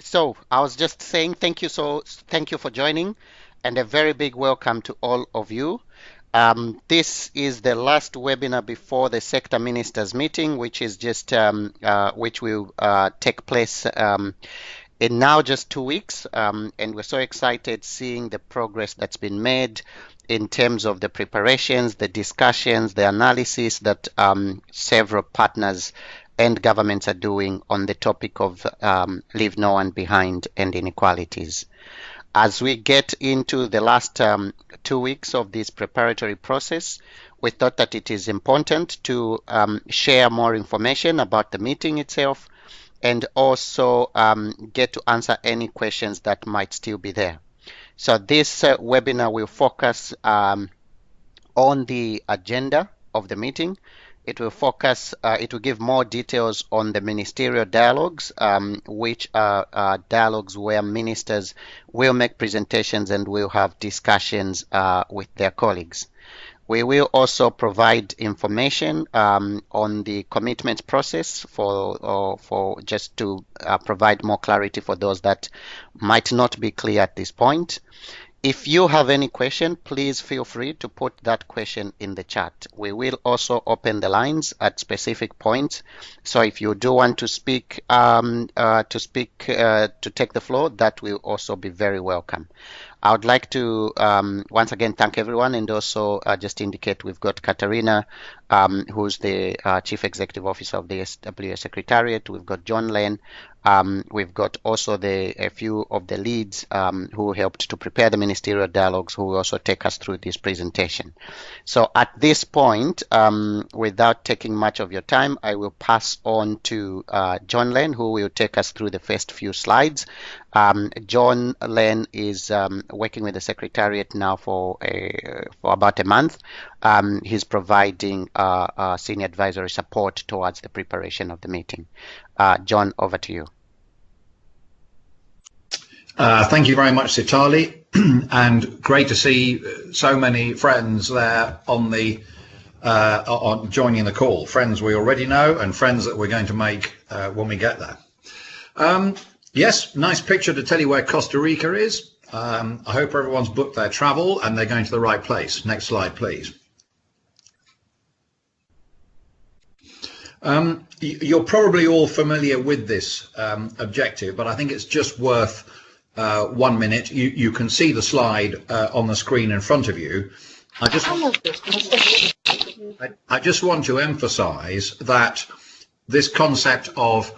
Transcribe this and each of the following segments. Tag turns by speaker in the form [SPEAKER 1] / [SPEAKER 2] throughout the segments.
[SPEAKER 1] So I was just saying thank you for joining, and a very big welcome to all of you. This is the last webinar before the sector ministers meeting, which is which will take place in now just 2 weeks, and we're so excited seeing the progress that's been made in terms of the preparations, the discussions, the analysis that several partners and governments are doing on the topic of leave no one behind and inequalities. As we get into the last 2 weeks of this preparatory process, we thought that it is important to share more information about the meeting itself and also get to answer any questions that might still be there. So this webinar will focus on the agenda of the meeting. It will give more details on the ministerial dialogues, which are dialogues where ministers will make presentations and will have discussions with their colleagues. We will also provide information on the commitment process for just to provide more clarity for those that might not be clear at this point. If you have any question, please feel free to put that question in the chat. We will also open the lines at specific points. So if you do want to take the floor, that will also be very welcome. I would like to once again thank everyone, and also just indicate we've got Katarina, who's the Chief Executive Officer of the SWA Secretariat. We've got John Len. We've got also a few of the leads who helped to prepare the ministerial dialogues, who will also take us through this presentation. So at this point, without taking much of your time, I will pass on to John Len, who will take us through the first few slides. John Len is working with the Secretariat now for about a month. He's providing senior advisory support towards the preparation of the meeting. John, over to you.
[SPEAKER 2] Thank you very much, Sitali, and great to see so many friends there on joining the call. Friends we already know and friends that we're going to make when we get there. Yes, nice picture to tell you where Costa Rica is. I hope everyone's booked their travel and they're going to the right place. Next slide, please. You're probably all familiar with this objective, but I think it's just worth 1 minute. You can see the slide on the screen in front of you. I just want to emphasize that this concept of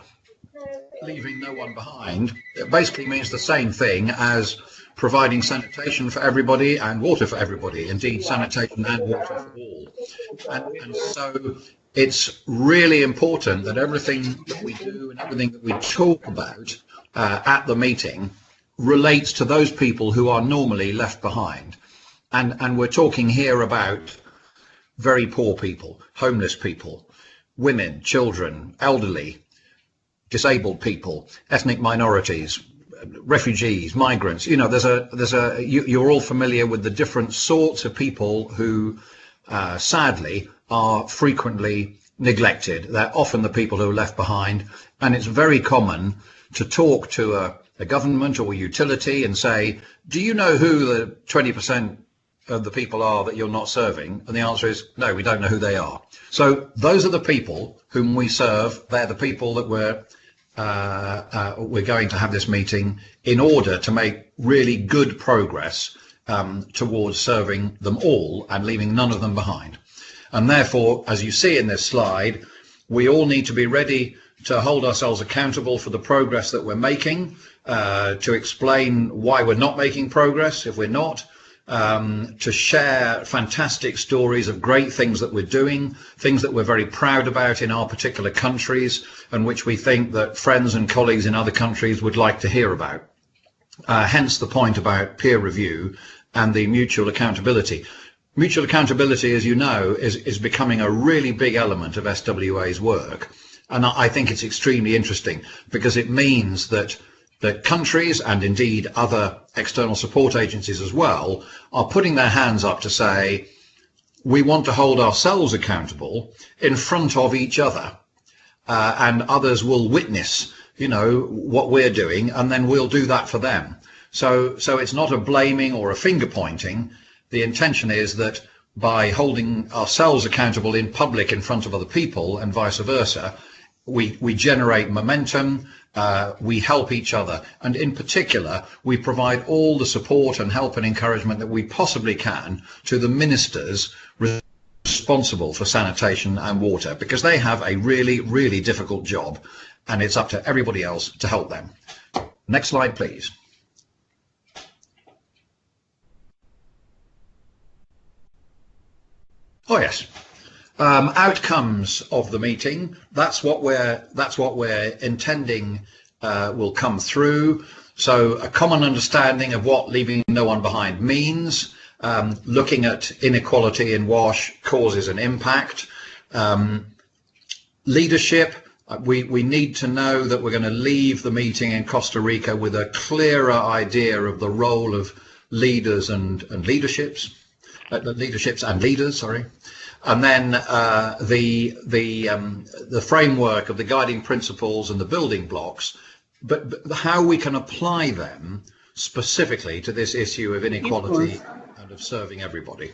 [SPEAKER 2] leaving no one behind, it basically means the same thing as providing sanitation for everybody and water for everybody, indeed sanitation and water for all. And so it's really important that everything that we do and everything that we talk about at the meeting relates to those people who are normally left behind. And we're talking here about very poor people, homeless people, women, children, elderly, disabled people, ethnic minorities, refugees, migrants. You know, you're all familiar with the different sorts of people who sadly are frequently neglected. They're often the people who are left behind, and it's very common to talk to a government or a utility and say, do you know who the 20% of the people are that you're not serving? And the answer is no, we don't know who they are. So those are the people whom we serve. They're the people that we're going to have this meeting in order to make really good progress towards serving them all and leaving none of them behind. And therefore, as you see in this slide, we all need to be ready to hold ourselves accountable for the progress that we're making, to explain why we're not making progress if we're not, to share fantastic stories of great things that we're doing, things that we're very proud about in our particular countries and which we think that friends and colleagues in other countries would like to hear about. Hence the point about peer review and the mutual accountability. Mutual accountability, as you know, is becoming a really big element of SWA's work. And I think it's extremely interesting because it means that countries and indeed other external support agencies as well are putting their hands up to say, we want to hold ourselves accountable in front of each other, and others will witness you know, what we're doing, and then we'll do that for them. So it's not a blaming or a finger pointing. The intention is that by holding ourselves accountable in public in front of other people and vice versa, we generate momentum, we help each other, and in particular we provide all the support and help and encouragement that we possibly can to the ministers responsible for sanitation and water, because they have a really, really difficult job, and it's up to everybody else to help them. Next slide, please. Oh yes, outcomes of the meeting. That's what we're intending will come through. So a common understanding of what leaving no one behind means, looking at inequality in WASH causes and impact, leadership. We need to know that we're going to leave the meeting in Costa Rica with a clearer idea of the role of leaders and leaderships and leaders, sorry. And then the framework of the guiding principles and the building blocks, but how we can apply them specifically to this issue of inequality and of serving everybody.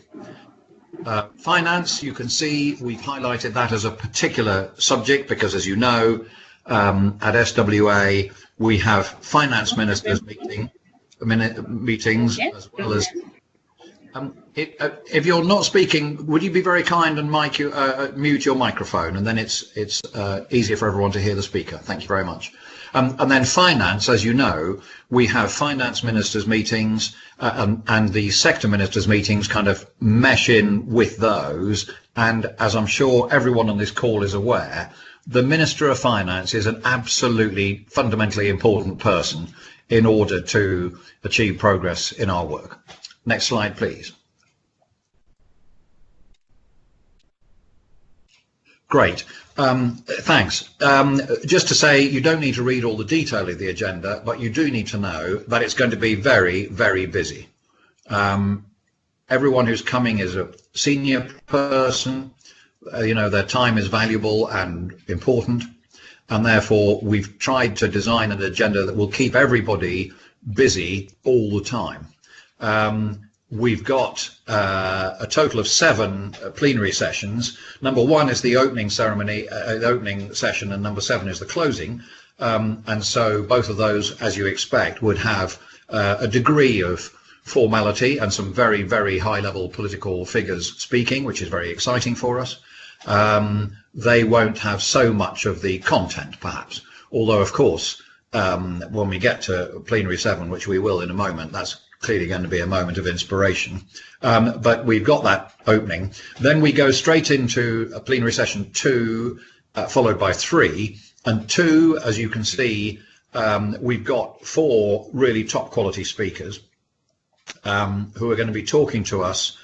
[SPEAKER 2] Finance, you can see we've highlighted that as a particular subject because, as you know, at SWA we have finance ministers meetings as well as if you're not speaking, would you be very kind and mute your microphone, and then it's easier for everyone to hear the speaker. Thank you very much. And then finance, as you know, we have finance ministers meetings and the sector ministers meetings kind of mesh in with those. And as I'm sure everyone on this call is aware, the Minister of Finance is an absolutely fundamentally important person in order to achieve progress in our work. Next slide, please. Great. Thanks. Just to say, you don't need to read all the detail of the agenda, but you do need to know that it's going to be very, very busy. Everyone who's coming is a senior person. You know, their time is valuable and important, and therefore we've tried to design an agenda that will keep everybody busy all the time. We've got a total of 7 plenary sessions. Number 1 is the opening ceremony, the opening session, and number 7 is the closing. And so both of those, as you expect, would have a degree of formality and some very, very high-level political figures speaking, which is very exciting for us. They won't have so much of the content, perhaps, although, of course, when we get to plenary 7, which we will in a moment, that's clearly going to be a moment of inspiration. But we've got that opening. Then we go straight into a plenary session 2, followed by 3. And 2, as you can see, we've got 4 really top quality speakers who are going to be talking to us,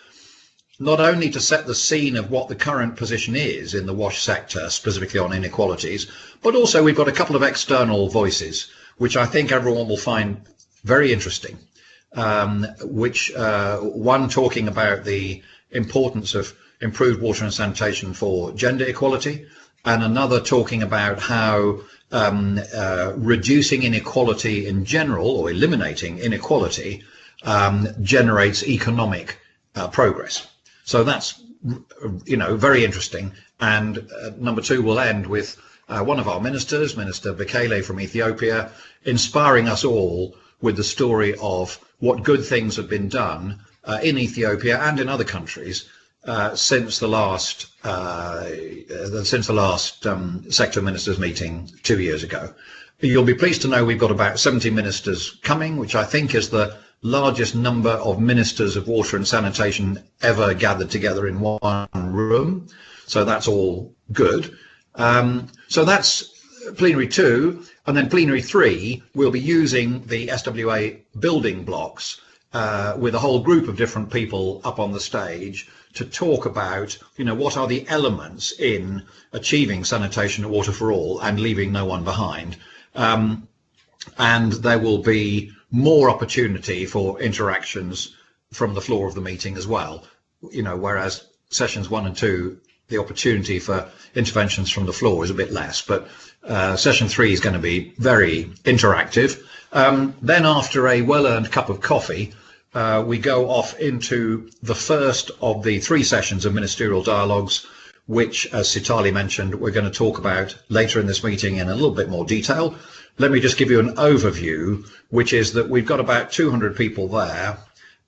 [SPEAKER 2] not only to set the scene of what the current position is in the WASH sector, specifically on inequalities, but also we've got a couple of external voices, which I think everyone will find very interesting. One talking about the importance of improved water and sanitation for gender equality, and another talking about how reducing inequality in general, or eliminating inequality, generates economic progress. So that's, you know, very interesting. And number 2 will end with one of our ministers, Minister Bekele from Ethiopia, inspiring us all with the story of what good things have been done in Ethiopia and in other countries since the last sector ministers meeting 2 years ago. You'll be pleased to know we've got about 70 ministers coming, which I think is the largest number of ministers of water and sanitation ever gathered together in one room. So that's all good. So that's plenary 2, and then plenary 3 we'll be using the SWA building blocks with a whole group of different people up on the stage to talk about, you know, what are the elements in achieving sanitation and water for all and leaving no one behind. And there will be more opportunity for interactions from the floor of the meeting as well, you know, whereas sessions 1 and 2 the opportunity for interventions from the floor is a bit less, but session 3 is going to be very interactive. Then after a well-earned cup of coffee, we go off into the first of the 3 sessions of ministerial dialogues, which, as Sitali mentioned, we're going to talk about later in this meeting in a little bit more detail. Let me just give you an overview, which is that we've got about 200 people there,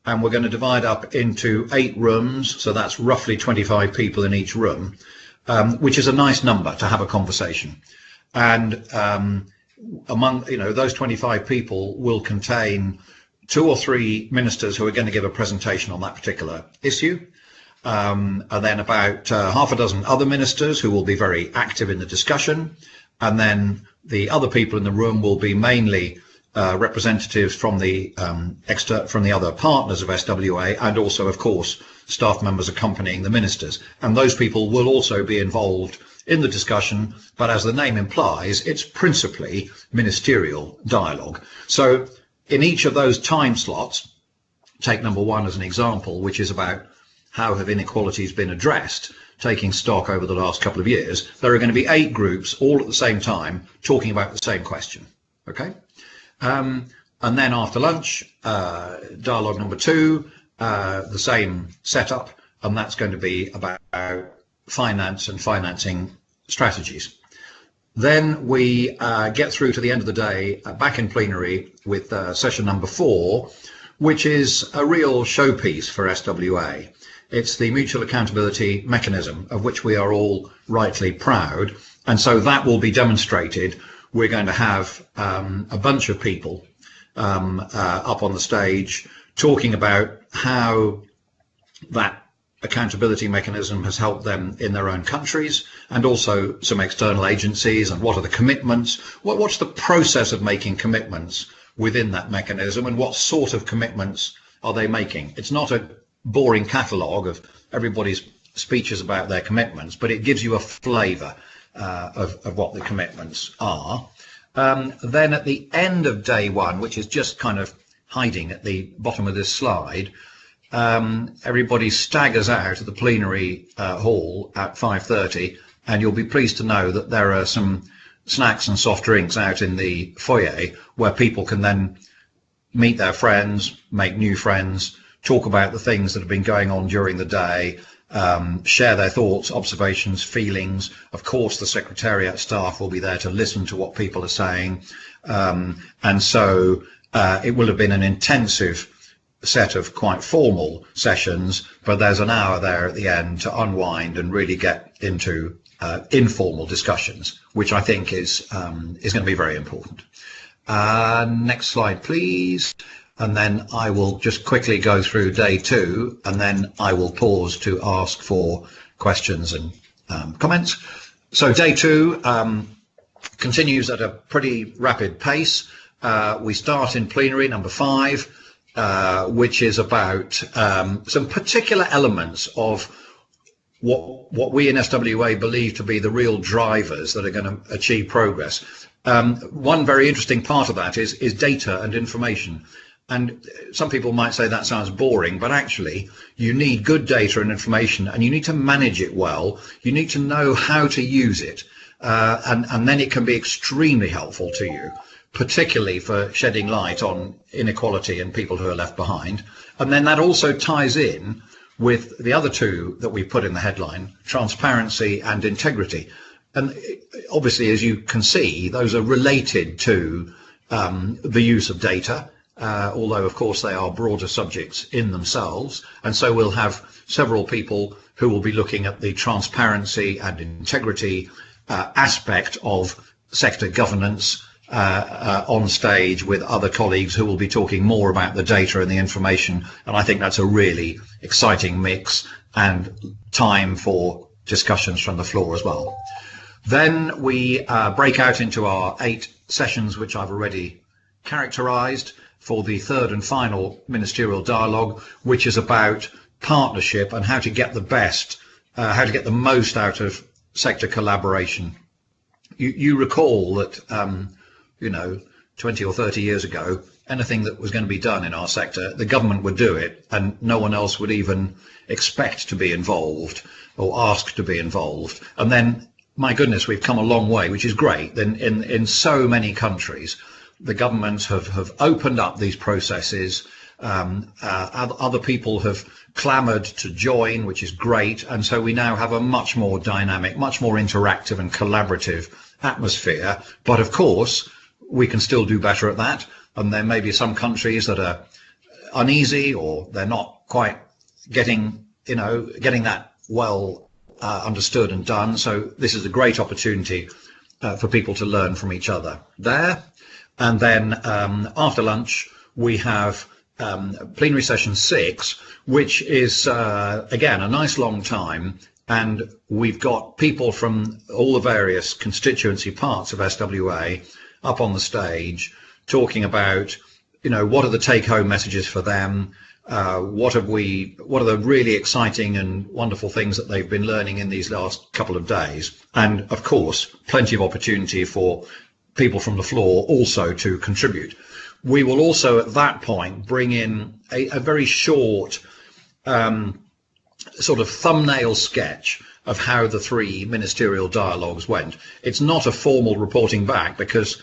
[SPEAKER 2] and we're going to divide up into 8 rooms, so that's roughly 25 people in each room, which is a nice number to have a conversation. And among those 25 people will contain 2 or 3 ministers who are going to give a presentation on that particular issue, and then about half a dozen other ministers who will be very active in the discussion, and then the other people in the room will be mainly representatives from the other partners of SWA, and also, of course, staff members accompanying the ministers. And those people will also be involved in the discussion, but as the name implies, it's principally ministerial dialogue. So in each of those time slots, take number 1 as an example, which is about how have inequalities been addressed, taking stock over the last couple of years, there are going to be 8 groups all at the same time talking about the same question. Okay? And then after lunch, dialogue number 2, the same setup, and that's going to be about finance and financing strategies. Then we get through to the end of the day, back in plenary with session number 4, which is a real showpiece for SWA. It's the mutual accountability mechanism, of which we are all rightly proud. And so that will be demonstrated. We're going to have a bunch of people up on the stage talking about how that accountability mechanism has helped them in their own countries, and also some external agencies, and what are the commitments, what's the process of making commitments within that mechanism, and what sort of commitments are they making. It's not a boring catalogue of everybody's speeches about their commitments, but it gives you a flavour of what the commitments are. Then at the end of day 1, which is just kind of hiding at the bottom of this slide, everybody staggers out of the plenary hall at 5:30, and you'll be pleased to know that there are some snacks and soft drinks out in the foyer where people can then meet their friends, make new friends, talk about the things that have been going on during the day, share their thoughts, observations, feelings. Of course, the Secretariat staff will be there to listen to what people are saying. And so it will have been an intensive set of quite formal sessions, but there's an hour there at the end to unwind and really get into informal discussions, which I think is going to be very important. Next slide, please. And then I will just quickly go through day 2, and then I will pause to ask for questions and comments. So day 2 continues at a pretty rapid pace. We start in plenary number 5, which is about some particular elements of what we in SWA believe to be the real drivers that are going to achieve progress. One very interesting part of that is data and information. And some people might say that sounds boring, but actually you need good data and information, and you need to manage it well. You need to know how to use it, and then it can be extremely helpful to you, particularly for shedding light on inequality and people who are left behind. And then that also ties in with the other 2 that we put in the headline, transparency and integrity. And obviously, as you can see, those are related to the use of data. Although, of course, they are broader subjects in themselves. And so we'll have several people who will be looking at the transparency and integrity aspect of sector governance on stage with other colleagues who will be talking more about the data and the information. And I think that's a really exciting mix and time for discussions from the floor as well. Then we break out into our 8 sessions, which I've already characterized, for the 3rd and final ministerial dialogue, which is about partnership and how to get the best, how to get the most out of sector collaboration. You recall that, 20 or 30 years ago, anything that was going to be done in our sector, the government would do it, and no one else would even expect to be involved or ask to be involved. And then, my goodness, we've come a long way, which is great. In so many countries, the governments have opened up these processes. Other people have clamoured to join, which is great. And so we now have a much more dynamic, much more interactive and collaborative atmosphere. But of course, we can still do better at that. And there may be some countries that are uneasy, or they're not quite getting that well understood and done. So this is a great opportunity for people to learn from each other there. And then after lunch, we have plenary session 6, which is, again, a nice long time. And we've got people from all the various constituency parts of SWA up on the stage talking about, what are the take-home messages for them? What are the really exciting and wonderful things that they've been learning in these last couple of days? And of course, plenty of opportunity for people from the floor also to contribute. We will also at that point bring in a very short sort of thumbnail sketch of how the 3 ministerial dialogues went. It's not a formal reporting back, because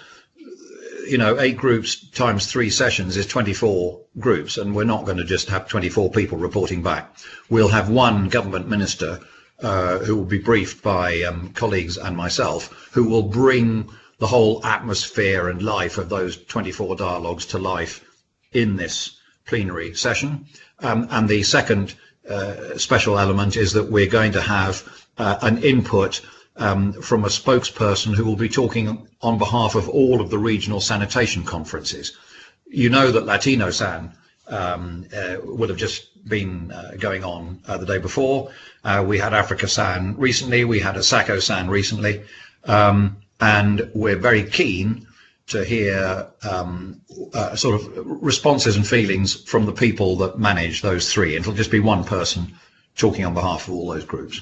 [SPEAKER 2] 8 groups times 3 sessions is 24 groups, and we're not going to just have 24 people reporting back. We'll have one government minister who will be briefed by colleagues and myself, who will bring the whole atmosphere and life of those 24 dialogues to life in this plenary session. And the second special element is that we're going to have an input from a spokesperson who will be talking on behalf of all of the regional sanitation conferences. You know that Latino San would have just been going on the day before. We had Africa San recently, we had Asako San recently, and we're very keen to hear sort of responses and feelings from the people that manage those 3. It'll just be one person talking on behalf of all those groups.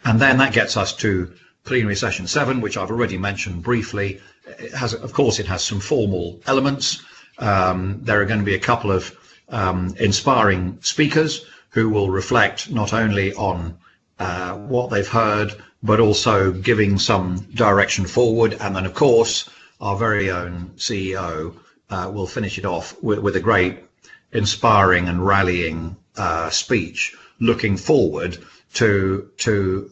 [SPEAKER 2] And then that gets us to plenary session 7, which I've already mentioned briefly. Of course, it has some formal elements. There are going to be a couple of inspiring speakers who will reflect not only on what they've heard, but also giving some direction forward. And then, of course, our very own CEO will finish it off with a great inspiring and rallying speech, looking forward to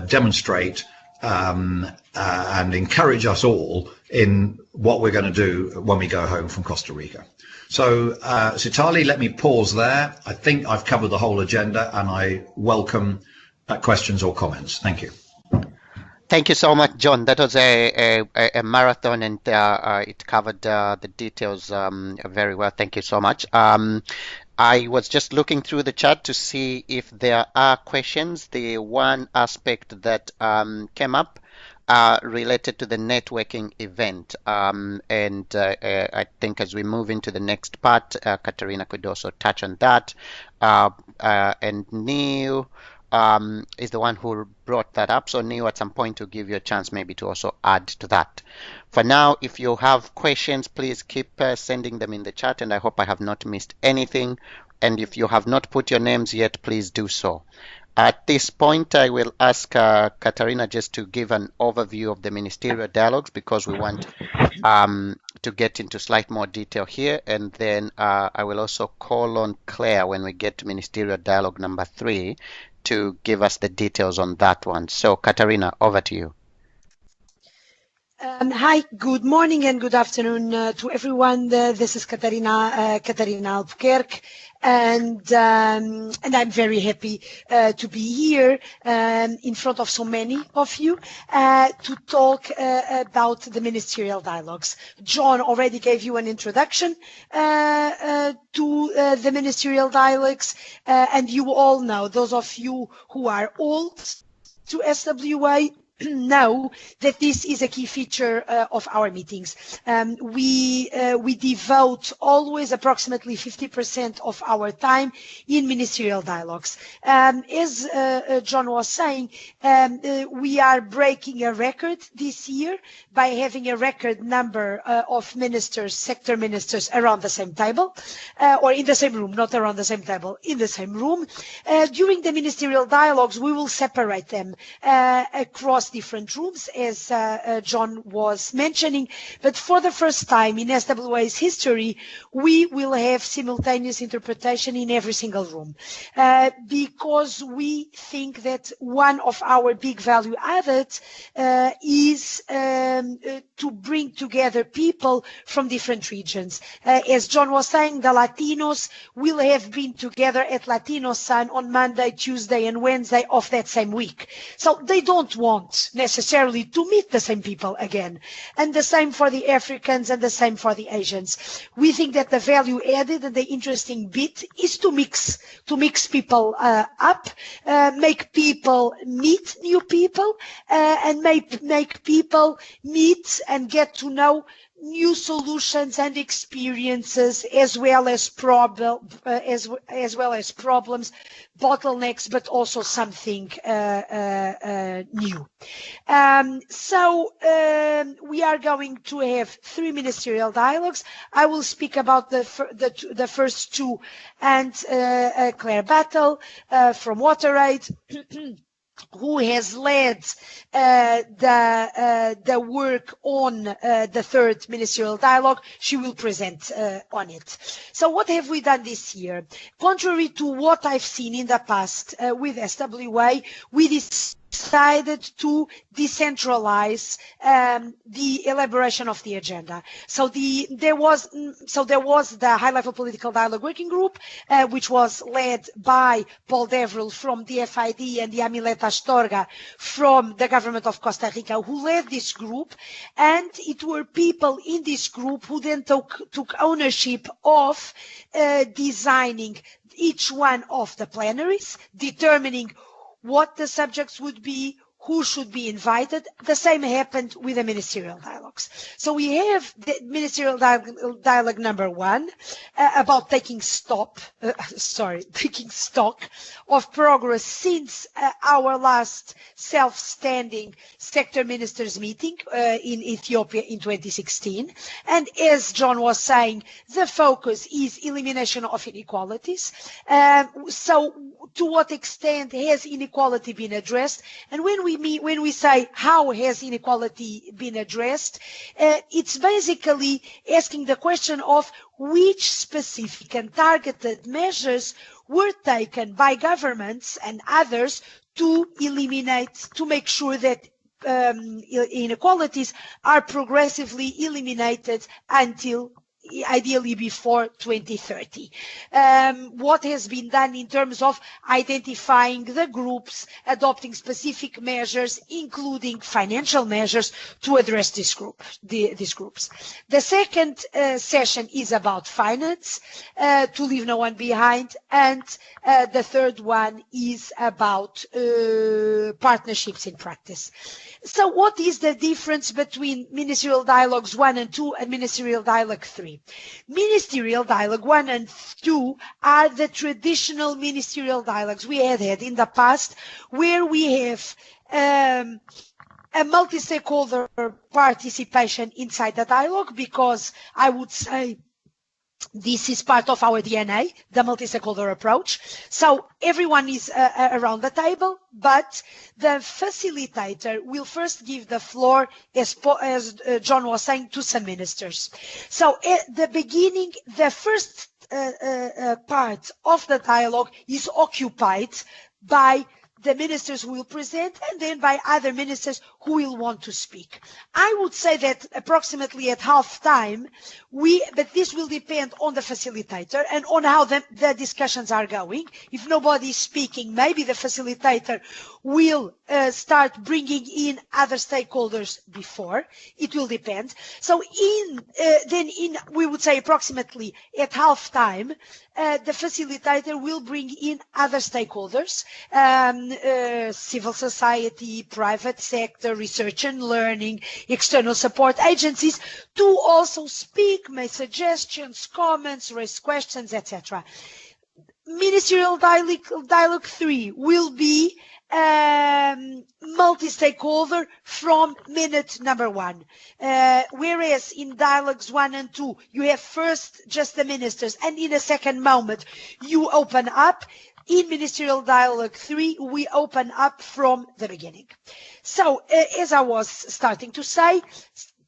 [SPEAKER 2] demonstrate and encourage us all in what we're going to do when we go home from Costa Rica. So, Sitali, let me pause there. I think I've covered the whole agenda, and I welcome questions or comments. Thank you.
[SPEAKER 1] Thank you so much, John. That was a marathon, and it covered the details very well. Thank you so much. I was just looking through the chat to see if there are questions. The one aspect that came up related to the networking event, and I think as we move into the next part, Katerina could also touch on that. And Neil is the one who brought that up. So Neil, at some point, to give you a chance maybe to also add to that. For now, if you have questions, please keep sending them in the chat, and I hope I have not missed anything. And if you have not put your names yet, please do so. At this point, I will ask Katerina just to give an overview of the ministerial dialogues, because we want to get into slight more detail here. And then I will also call on Claire when we get to ministerial dialogue number 3 to give us the details on that one. So, Katerina, over to you.
[SPEAKER 3] Hi, good morning and good afternoon to everyone. This is Katerina Albuquerque, and I'm very happy to be here in front of so many of you to talk about the ministerial dialogues. John already gave you an introduction to the ministerial dialogues, and you all know, those of you who are old to SWA, know that this is a key feature of our meetings. We devote always approximately 50% of our time in ministerial dialogues. As John was saying, we are breaking a record this year by having a record number of ministers, sector ministers, around the same table, or in the same room, not around the same table, in the same room. During the ministerial dialogues, we will separate them across different rooms, as John was mentioning. But for the first time in SWA's history, we will have simultaneous interpretation in every single room, because we think that one of our big value added is to bring together people from different regions. As John was saying, the Latinos will have been together at Latino Sun on Monday, Tuesday, and Wednesday of that same week. So they don't want necessarily to meet the same people again. And the same for the Africans and the same for the Asians. We think that the value added and the interesting bit is to mix people up, make people meet new people, and make people meet and get to know new solutions and experiences, as well as problems, bottlenecks, but also something new. We are going to have 3 ministerial dialogues. I will speak about the first 2, and Claire Battle from WaterAid, who has led the work on the 3rd ministerial dialogue. She will present on it. So what have we done this year? Contrary to what I've seen in the past with SWA, we decided to decentralize the elaboration of the agenda. So there was the high-level political dialogue working group, which was led by Paul Deverell from the FID and the Amileta Astorga from the government of Costa Rica, who led this group, and it were people in this group who then took ownership of designing each one of the plenaries, determining what the subjects would be, who should be invited. The same happened with the ministerial dialogues. So we have the ministerial dialogue number 1 about taking stock of progress since our last self-standing sector ministers meeting in Ethiopia in 2016. And as John was saying, the focus is elimination of inequalities. So to what extent has inequality been addressed? And when we say how has inequality been addressed, it's basically asking the question of which specific and targeted measures were taken by governments and others to make sure that inequalities are progressively eliminated until ideally before 2030. What has been done in terms of identifying the groups, adopting specific measures, including financial measures to address these groups. The second session is about finance, to leave no one behind, and the third one is about partnerships in practice. So what is the difference between Ministerial Dialogues 1 and 2 and Ministerial Dialogue 3? Ministerial Dialogue 1 and 2 are the traditional ministerial dialogues we had in the past, where we have a multi-stakeholder participation inside the dialogue, because I would say this is part of our DNA, the multi-stakeholder approach. So everyone is around the table, but the facilitator will first give the floor, as John was saying, to some ministers. So at the beginning, the first part of the dialogue is occupied by the ministers who will present, and then by other ministers who will want to speak. I would say that approximately at half time, but this will depend on the facilitator and on how the discussions are going. If nobody is speaking, maybe the facilitator will start bringing in other stakeholders before. It will depend. So we would say approximately at half time, the facilitator will bring in other stakeholders, civil society, private sector, research and learning, external support agencies to also speak, make suggestions, comments, raise questions, etc. Ministerial Dialogue 3 will be multi-stakeholder from minute number 1. Whereas in Dialogues 1 and 2, you have first just the ministers, and in a second moment, you open up. In Ministerial Dialogue 3, we open up from the beginning. So, as I was starting to say,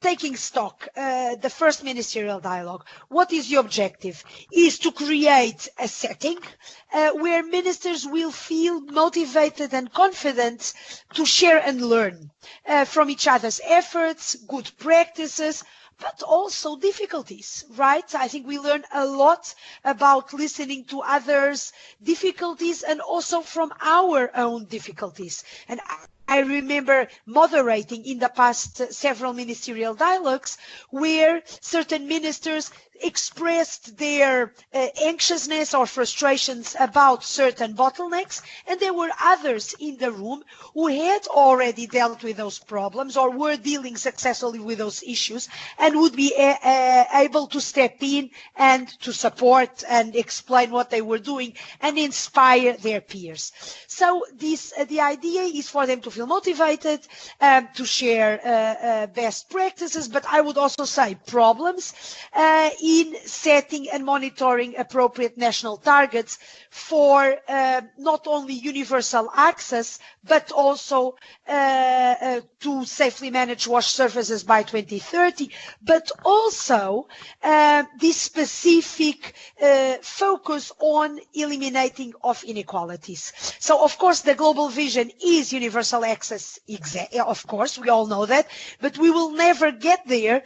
[SPEAKER 3] taking stock, the first ministerial dialogue, what is the objective? Is to create a setting where ministers will feel motivated and confident to share and learn from each other's efforts, good practices, but also difficulties, right? I think we learn a lot about listening to others' difficulties and also from our own difficulties. And I remember moderating in the past several ministerial dialogues where certain ministers expressed their anxiousness or frustrations about certain bottlenecks, and there were others in the room who had already dealt with those problems or were dealing successfully with those issues and would be able to step in and to support and explain what they were doing and inspire their peers. So the idea is for them to feel motivated, to share best practices, but I would also say problems in setting and monitoring appropriate national targets for not only universal access, but also to safely manage wash surfaces by 2030, but also this specific focus on eliminating of inequalities. So, of course, the global vision is universal access, of course, we all know that, but we will never get there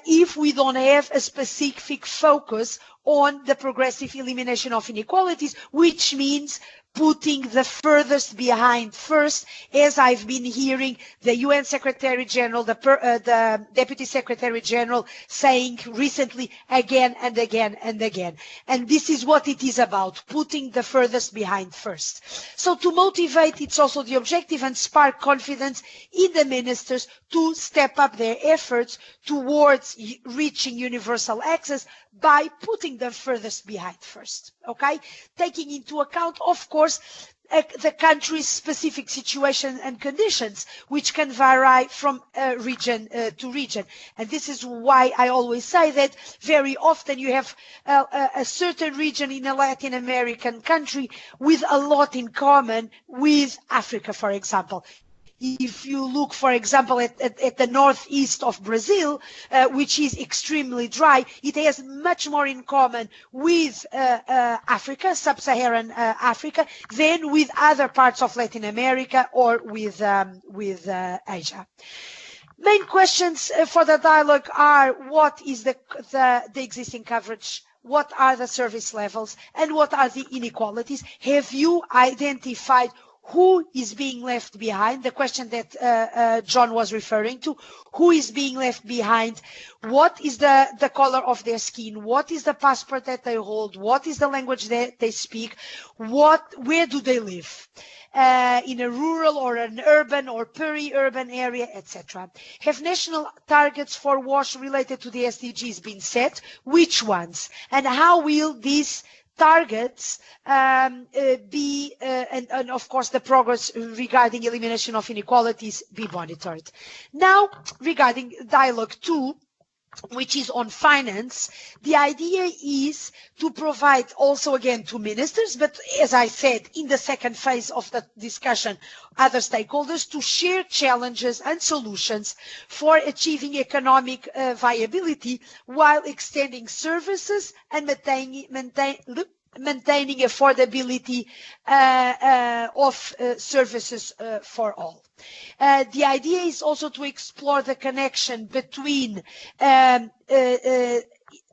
[SPEAKER 3] if we don't have a specific focus on the progressive elimination of inequalities, which means putting the furthest behind first, as I've been hearing the UN Secretary General, the Deputy Secretary General saying recently again and again and again. And this is what it is about, putting the furthest behind first. So to motivate, it's also the objective, and spark confidence in the ministers to step up their efforts towards reaching universal access by putting them furthest behind first, okay? Taking into account, of course, the country's specific situation and conditions, which can vary from region to region. And this is why I always say that very often you have a certain region in a Latin American country with a lot in common with Africa, for example. If you look, for example, at the northeast of Brazil, which is extremely dry, it has much more in common with Africa, sub-Saharan Africa, than with other parts of Latin America or with Asia. Main questions for the dialogue are: what is the existing coverage? What are the service levels? And what are the inequalities? Have you identified who is being left behind? The question that John was referring to. Who is being left behind? What is the color of their skin? What is the passport that they hold? What is the language that they speak? Where do they live? In a rural or an urban or peri-urban area, etc. Have national targets for WASH related to the SDGs been set? Which ones? And how will these targets be, and of course the progress regarding elimination of inequalities be monitored? Now, regarding Dialogue 2, which is on finance, the idea is to provide also again to ministers, but as I said, in the second phase of the discussion, other stakeholders, to share challenges and solutions for achieving economic viability while extending services and maintaining affordability of services for all. The idea is also to explore the connection between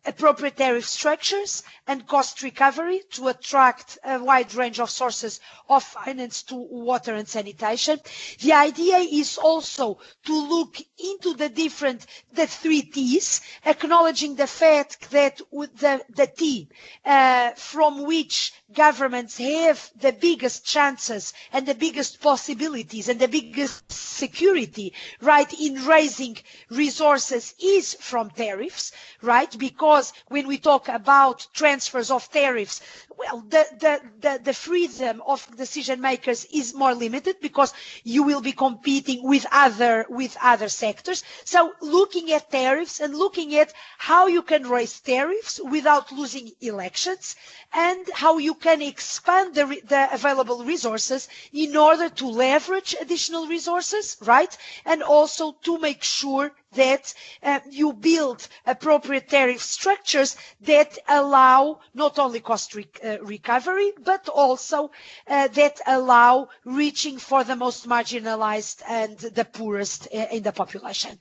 [SPEAKER 3] appropriate tariff structures and cost recovery to attract a wide range of sources of finance to water and sanitation. The idea is also to look into the 3 T's, acknowledging the fact that with the T from which governments have the biggest chances and the biggest possibilities and the biggest security, right, in raising resources is from tariffs, right? Because when we talk about transfers of tariffs, well, the freedom of decision makers is more limited because you will be competing with other sectors. So looking at tariffs and looking at how you can raise tariffs without losing elections and how you can expand the available resources in order to leverage additional resources, right? And also to make sure that you build appropriate tariff structures that allow not only cost recovery, but also that allow reaching for the most marginalized and the poorest in the population.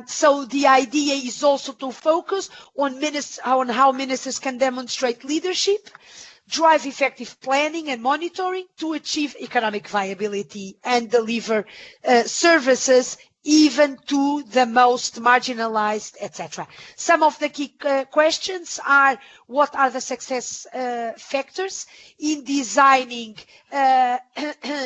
[SPEAKER 3] So the idea is also to focus on how ministers can demonstrate leadership, drive effective planning and monitoring to achieve economic viability and deliver services even to the most marginalized, etc. Some of the key questions are: what are the success factors in designing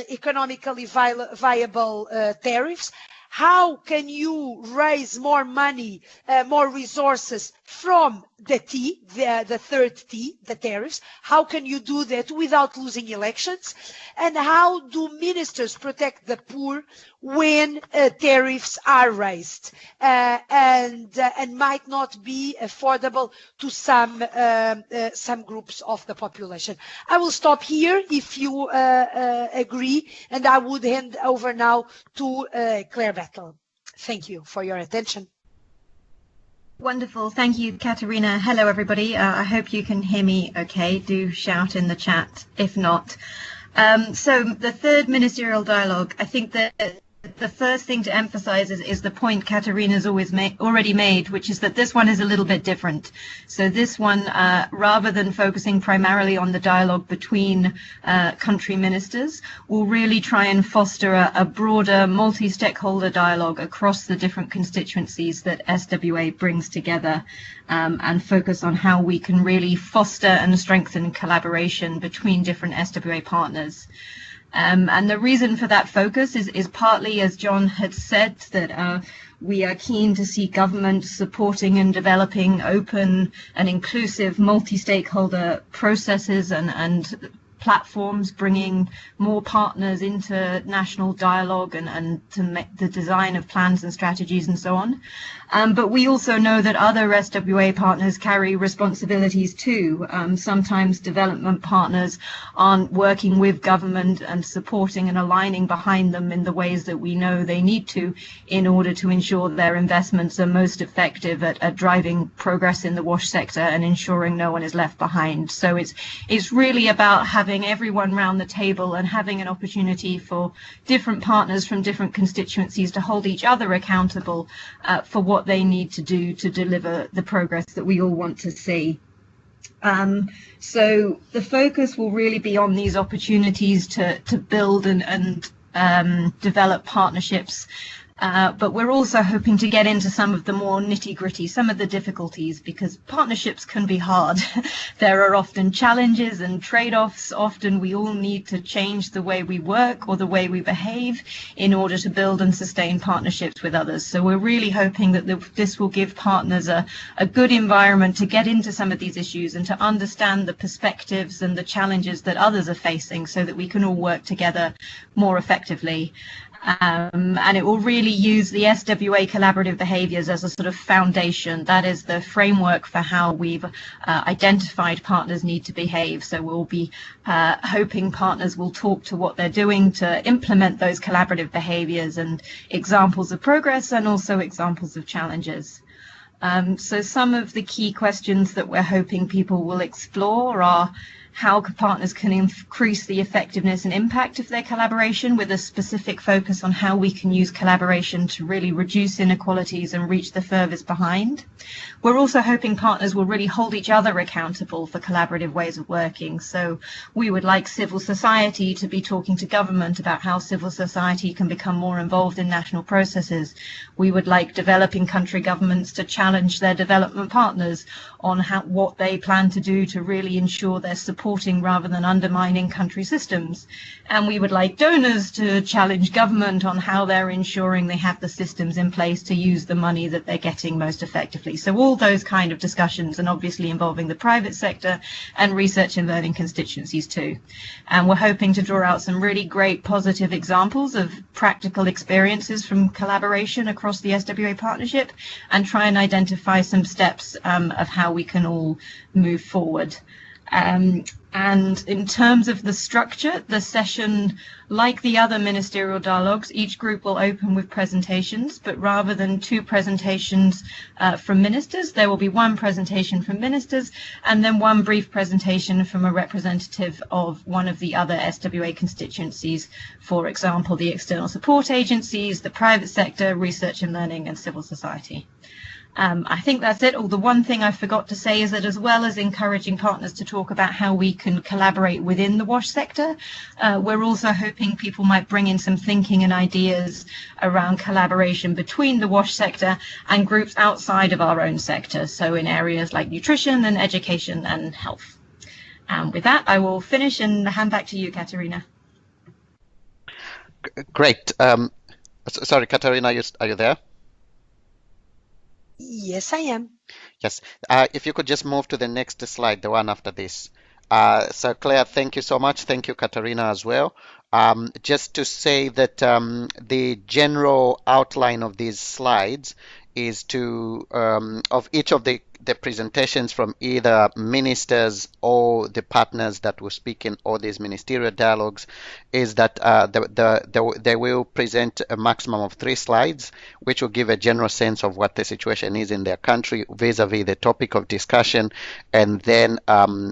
[SPEAKER 3] economically viable tariffs? How can you raise more money, more resources from the T, the 3rd T, the tariffs? How can you do that without losing elections? And how do ministers protect the poor when tariffs are raised and might not be affordable to some groups of the population? I will stop here if you agree, and I would hand over now to Claire Battle. Thank you for your attention.
[SPEAKER 4] Wonderful. Thank you, Katerina. Hello, everybody. I hope you can hear me okay. Do shout in the chat if not. So the 3rd ministerial dialogue, I think that the first thing to emphasize is the point Katerina's already made, which is that this one is a little bit different. So this one, rather than focusing primarily on the dialogue between country ministers, will really try and foster a broader multi-stakeholder dialogue across the different constituencies that SWA brings together, and focus on how we can really foster and strengthen collaboration between different SWA partners. And the reason for that focus is partly, as John had said, that we are keen to see government supporting and developing open and inclusive multi-stakeholder processes and platforms, bringing more partners into national dialogue and to make the design of plans and strategies and so on. But we also know that other SWA partners carry responsibilities too. Sometimes development partners aren't working with government and supporting and aligning behind them in the ways that we know they need to in order to ensure their investments are most effective at driving progress in the wash sector and ensuring no one is left behind. So it's really about having everyone round the table and having an opportunity for different partners from different constituencies to hold each other accountable for what they need to do to deliver the progress that we all want to see. So the focus will really be on these opportunities to build and develop partnerships. But we're also hoping to get into some of the more nitty-gritty, some of the difficulties, because partnerships can be hard. There are often challenges and trade-offs. Often we all need to change the way we work or the way we behave in order to build and sustain partnerships with others. So we're really hoping that this will give partners a good environment to get into some of these issues and to understand the perspectives and the challenges that others are facing so that we can all work together more effectively. And it will really use the SWA collaborative behaviours as a sort of foundation. That is the framework for how we've identified partners need to behave. So we'll be hoping partners will talk to what they're doing to implement those collaborative behaviours and examples of progress and also examples of challenges. So some of the key questions that we're hoping people will explore are: how partners can increase the effectiveness and impact of their collaboration, with a specific focus on how we can use collaboration to really reduce inequalities and reach the furthest behind. We're also hoping partners will really hold each other accountable for collaborative ways of working. So we would like civil society to be talking to government about how civil society can become more involved in national processes. We would like developing country governments to challenge their development partners on what they plan to do to really ensure they're supporting rather than undermining country systems. And we would like donors to challenge government on how they're ensuring they have the systems in place to use the money that they're getting most effectively. So all those kind of discussions, and obviously involving the private sector and research and learning constituencies too. And we're hoping to draw out some really great positive examples of practical experiences from collaboration across the SWA partnership, and try and identify some steps of how we can all move forward. And in terms of the structure, the session, like the other ministerial dialogues, each group will open with presentations, but rather than two presentations from ministers, there will be one presentation from ministers and then one brief presentation from a representative of one of the other SWA constituencies, for example, the external support agencies, the private sector, research and learning, and civil society. I think that's it. The one thing I forgot to say is that, as well as encouraging partners to talk about how we can collaborate within the WASH sector, we're also hoping people might bring in some thinking and ideas around collaboration between the WASH sector and groups outside of our own sector, so in areas like nutrition and education and health. With that, I will finish and hand back to you, Katerina.
[SPEAKER 1] Great. Sorry, Katerina, are you there?
[SPEAKER 3] Yes, I am.
[SPEAKER 1] Yes. If you could just move to the next slide, the one after this. So Claire, thank you so much. Thank you, Katerina, as well. Just to say that the general outline of these slides is to of each of the presentations from either ministers or the partners that will speak in all these ministerial dialogues, is that they will present a maximum of 3 slides, which will give a general sense of what the situation is in their country vis-a-vis the topic of discussion, and then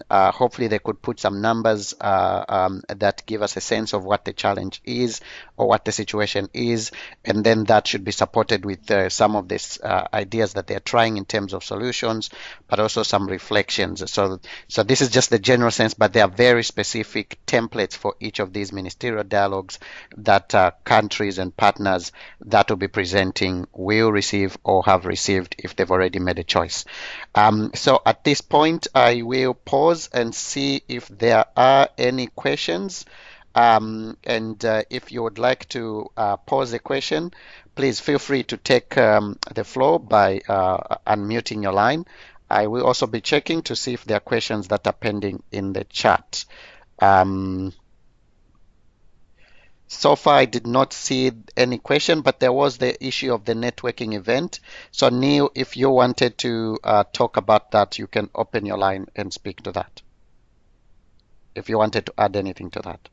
[SPEAKER 1] hopefully they could put some numbers that give us a sense of what the challenge is or what the situation is, and then that should be supported with some of these ideas that they're trying in terms of solutions, but also some reflections. So this is just the general sense, but there are very specific templates for each of these ministerial dialogues that countries and partners that will be presenting will receive or have received if they've already made a choice. So at this point, I will pause and see if there are any questions. And if you would like to pose a question, please feel free to take the floor by unmuting your line. I will also be checking to see if there are questions that are pending in the chat. So far, I did not see any question, but there was the issue of the networking event. So Neil, if you wanted to talk about that, you can open your line and speak to that, if you wanted to add anything to that.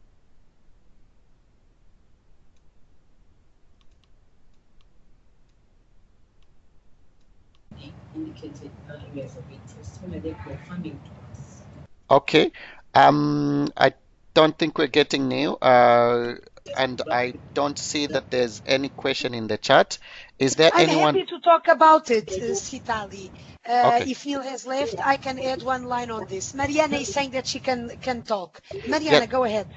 [SPEAKER 5] Indicated areas of interest. When are they confirming to us?
[SPEAKER 1] Okay. I don't think we're getting Neil, and I don't see that there's any question in the chat. Is there
[SPEAKER 3] I'm
[SPEAKER 1] anyone?
[SPEAKER 3] happy to talk about it, Sitali.
[SPEAKER 1] Okay.
[SPEAKER 3] If Neil has left, I can add one line on this. Mariana is saying that she can talk. Mariana,
[SPEAKER 1] Yep.
[SPEAKER 3] go ahead.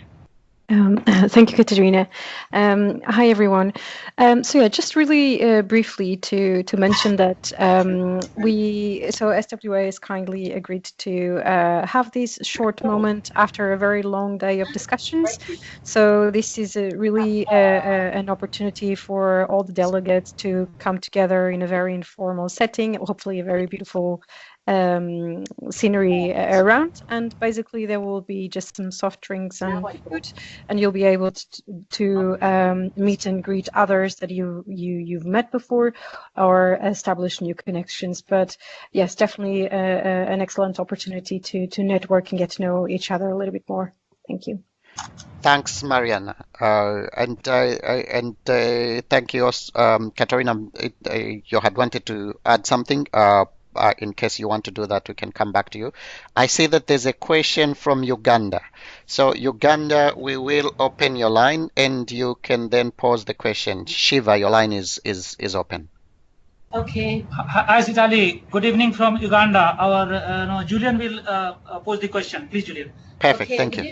[SPEAKER 6] Thank you, Katerina. Hi, everyone. So yeah, just really briefly to mention that SWA has kindly agreed to have this short moment after a very long day of discussions. So this is really an opportunity for all the delegates to come together in a very informal setting, hopefully a very beautiful scenery around, and basically there will be just some soft drinks and food, and you'll be able to meet and greet others that you've met before or establish new connections. But yes, definitely an excellent opportunity to network and get to know each other a little bit more. Thank you.
[SPEAKER 1] Thanks, Mariana, and thank you, Katerina. You had wanted to add something. in case you want to do that, we can come back to you. I see that there's a question from Uganda. So Uganda, we will open your line and you can then pose the question. Shiva, your line is open.
[SPEAKER 7] Okay. Hi, Sitali. Good evening from Uganda. Our Julian will pose the question. Please, Julian.
[SPEAKER 1] Perfect.
[SPEAKER 5] Okay,
[SPEAKER 1] Thank you.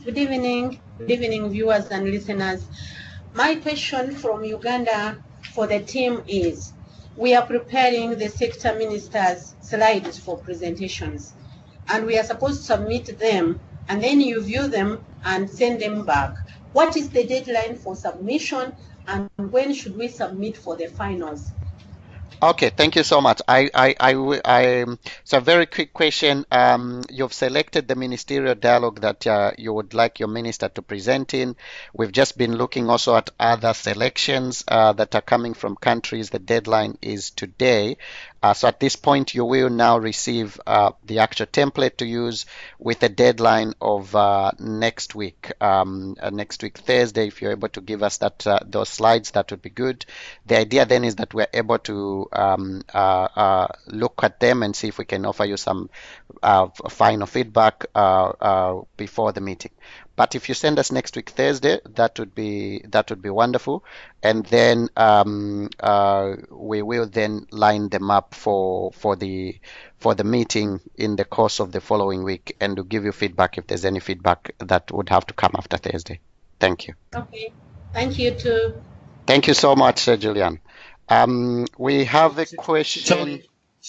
[SPEAKER 5] Good evening, viewers and listeners. My question from Uganda for the team is, we are preparing the sector ministers' slides for presentations, and we are supposed to submit them, and then you view them and send them back. What is the deadline for submission, and when should we submit for the finals?
[SPEAKER 1] Okay, thank you so much. So a very quick question. You've selected the ministerial dialogue that you would like your minister to present in. We've just been looking also at other selections that are coming from countries. The deadline is today. So at this point, you will now receive the actual template to use with a deadline of next week Thursday. If you're able to give us that those slides, that would be good. The idea then is that we're able to look at them and see if we can offer you some final feedback before the meeting. But if you send us next week Thursday, that would be wonderful, and then we will then line them up for the meeting in the course of the following week, and to give you feedback if there's any feedback that would have to come after Thursday. Thank you.
[SPEAKER 5] Okay, thank you too.
[SPEAKER 1] Thank you so much, Julian. We have a question.